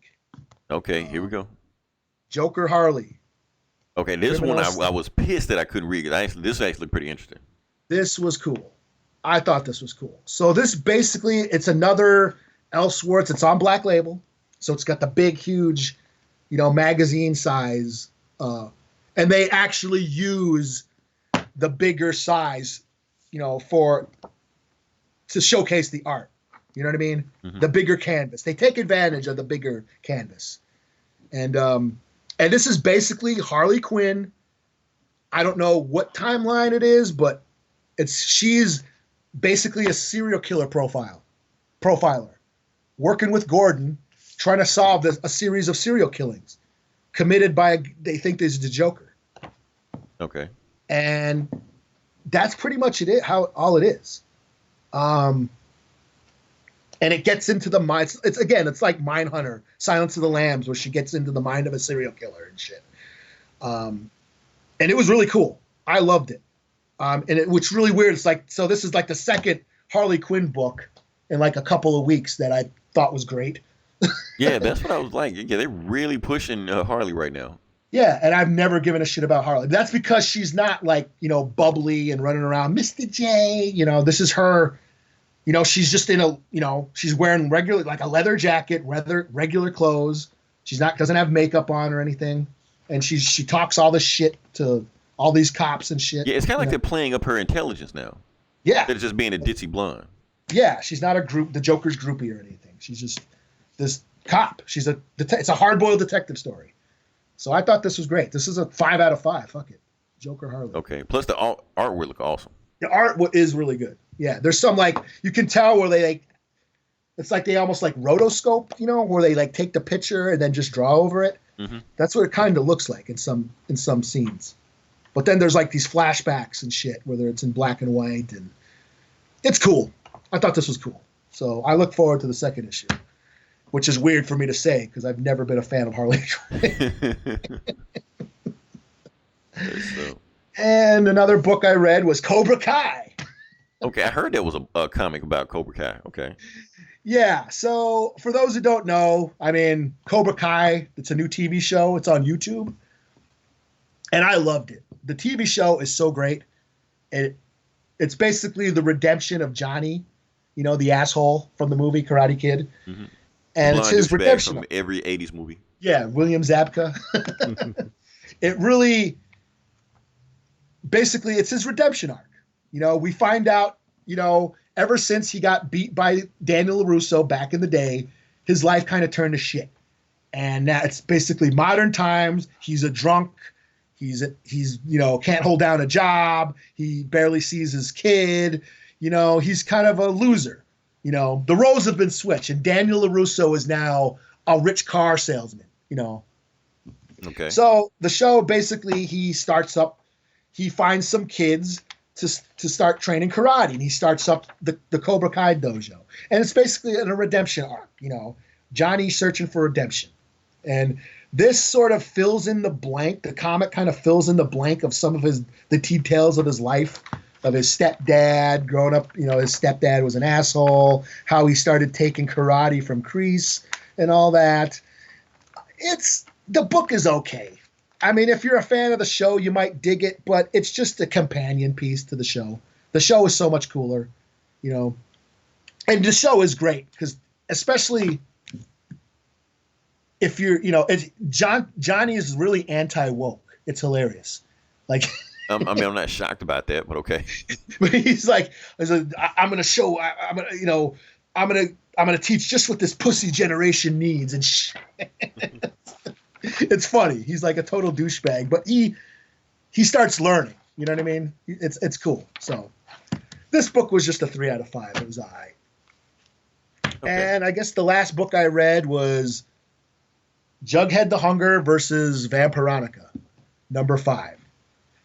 Okay, here we go. Joker Harley. Okay, this one I was pissed that I couldn't read it. This is actually pretty interesting. This was cool. I thought this was cool. So this basically, it's another Elseworlds. It's on Black Label. So it's got the big, huge, magazine size. And they actually use the bigger size, to showcase the art. You know what I mean? Mm-hmm. The bigger canvas. They take advantage of the bigger canvas. And this is basically Harley Quinn I don't know what timeline it is, but she's basically a serial killer profiler, working with Gordon, trying to solve a series of serial killings committed by, they think this is the Joker. Okay. And that's pretty much all it is. And it gets into the mind. It's like Mindhunter, Silence of the Lambs, where she gets into the mind of a serial killer and shit. And it was really cool. I loved it. Which really weird. It's like, so this is like the second Harley Quinn book in like a couple of weeks that I thought was great. Yeah, that's what I was like. Yeah, they're really pushing Harley right now. Yeah, and I've never given a shit about Harley. That's because she's not like, bubbly and running around, Mr. J. This is her. She's just in she's wearing like a leather jacket, regular clothes. She's doesn't have makeup on or anything. And she talks all this shit to all these cops and shit. Yeah, it's kind of like they're playing up her intelligence now. Yeah. Instead of just being a ditzy blonde. Yeah, she's not the Joker's groupie or anything. She's just this cop. It's a hard-boiled detective story. So I thought this was great. This is a 5 out of 5. Fuck it. Joker Harley. Okay. Plus the art would look awesome. The art is really good. Yeah, there's some you can tell where they it's like they almost like rotoscope, where they like take the picture and then just draw over it. Mm-hmm. That's what it kind of looks like in some scenes. But then there's like these flashbacks and shit, whether it's in black and white, and it's cool. I thought this was cool. So I look forward to the second issue, which is weird for me to say because I've never been a fan of Harley. And another book I read was Cobra Kai. Okay, I heard there was a comic about Cobra Kai. Okay. Yeah, so for those who don't know, Cobra Kai, it's a new TV show. It's on YouTube. And I loved it. The TV show is so great. It's basically the redemption of Johnny, the asshole from the movie Karate Kid. Mm-hmm. And it's his redemption. From every 80s movie. Yeah, William Zabka. It really, basically, it's his redemption arc. We find out, ever since he got beat by Daniel LaRusso back in the day, his life kind of turned to shit. And now it's basically modern times. He's a drunk. He's can't hold down a job. He barely sees his kid. He's kind of a loser. The roles have been switched, and Daniel LaRusso is now a rich car salesman. Okay. So the show basically he finds some kids to start training karate, and he starts up the Cobra Kai dojo, and it's basically a redemption arc. Johnny's searching for redemption, and this sort of fills in the blank. The comic kind of fills in the blank of some of the details of his life, of his stepdad growing up. His stepdad was an asshole. How he started taking karate from Kreese and all that. The book is okay. If you're a fan of the show, you might dig it, but it's just a companion piece to the show. The show is so much cooler, and the show is great because, especially if you're, Johnny is really anti-woke. It's hilarious. Like, I'm not shocked about that, but okay. But he's like, I'm going to show, I'm going to teach just what this pussy generation needs, and it's funny. He's like a total douchebag, but he starts learning. You know what I mean? It's cool. So this book was just a 3 out of 5. It was all right. Okay. And I guess the last book I read was Jughead the Hunger versus Vamperonica, number 5.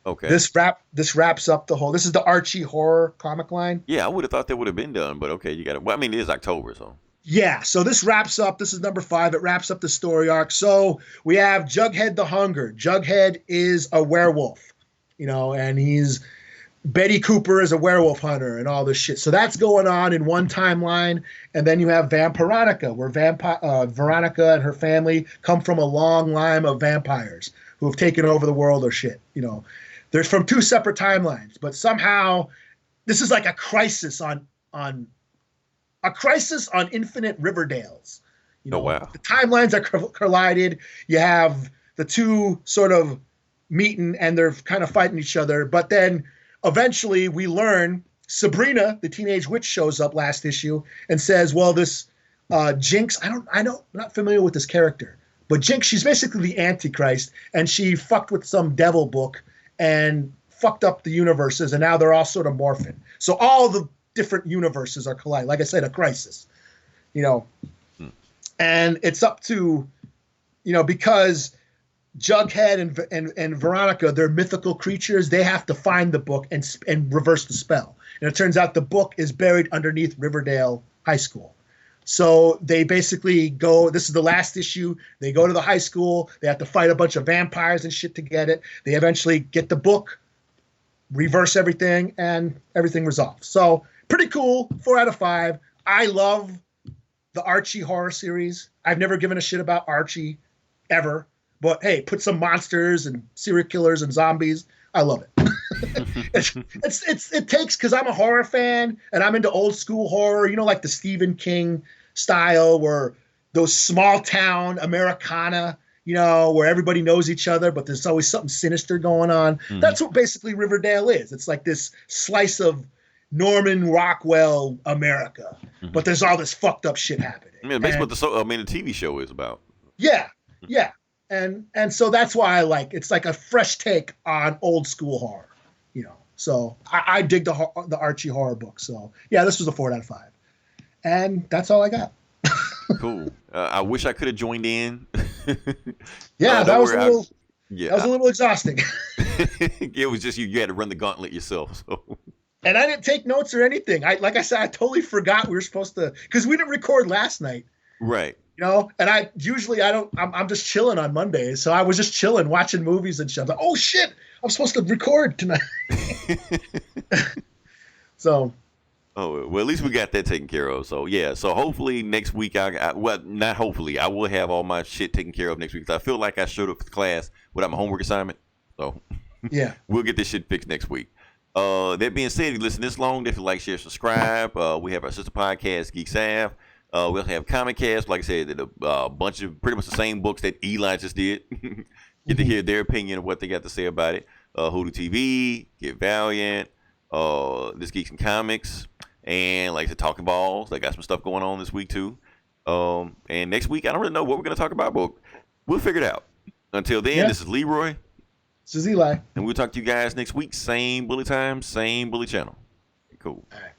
Okay. This wraps up the whole. This is the Archie horror comic line. Yeah, I would have thought that would have been done, but okay, you got it. Well, it is October, so. Yeah, so this wraps up. This is number 5. It wraps up the story arc. So we have Jughead the Hunger. Jughead is a werewolf, and Betty Cooper is a werewolf hunter and all this shit. So that's going on in one timeline. And then you have Vamperonica, where Veronica and her family come from a long line of vampires who have taken over the world or shit. They're from 2 separate timelines, but somehow this is like a crisis on infinite Riverdales. Oh, wow. The timelines are collided. You have the 2 sort of meeting and they're kind of fighting each other. But then eventually we learn Sabrina, the teenage witch, shows up last issue and says, well, this Jinx, I'm not familiar with this character, but Jinx, she's basically the Antichrist, and she fucked with some devil book and fucked up the universes, and now they're all sort of morphing. So all the different universes are colliding. Like I said, a crisis, you know. And it's up to, because Jughead and Veronica, they're mythical creatures. They have to find the book and reverse the spell. And it turns out the book is buried underneath Riverdale High School. So they basically go, this is the last issue. They go to the high school. They have to fight a bunch of vampires and shit to get it. They eventually get the book, reverse everything, and everything resolves. So pretty cool. 4 out of 5. I love the Archie horror series. I've never given a shit about Archie ever. But hey, put some monsters and serial killers and zombies. I love it. It takes, because I'm a horror fan and I'm into old school horror, like the Stephen King style, where those small town Americana, where everybody knows each other, but there's always something sinister going on. Mm-hmm. That's what basically Riverdale is. It's like this slice of Norman Rockwell America, mm-hmm. but there's all this fucked up shit happening. I mean, that's what the TV show is about. Yeah, yeah. And so that's why I like it's like a fresh take on old school horror, So I dig the Archie horror book. So yeah, this was a 4 out of 5, and that's all I got. Cool. I wish I could have joined in. Yeah, that was a little exhausting. It was just you had to run the gauntlet yourself. So. And I didn't take notes or anything. Like I said, I totally forgot we were supposed to, because we didn't record last night. Right. And I'm just chilling on Mondays. So I was just chilling, watching movies and shit. I was like, oh shit, I'm supposed to record tonight. So. Oh, well, at least we got that taken care of. So yeah. So hopefully next week, not hopefully, I will have all my shit taken care of next week. Cause I feel like I showed up for class without my homework assignment. So yeah, we'll get this shit fixed next week. That being said, if you listen this long, definitely like, share, subscribe. We have our sister podcast, Geek Sav. We also have Comic Cast, like I said, a bunch of pretty much the same books that Eli just did. Get to hear their opinion of what they got to say about it. Hoodoo TV, Get Valiant, This Geeks and Comics, and like I said, Talking Balls. They got some stuff going on this week too. And next week, I don't really know what we're going to talk about, but we'll figure it out. Until then, This is Leroy. This is Eli. And we'll talk to you guys next week. Same bully time, same bully channel. Cool. All right.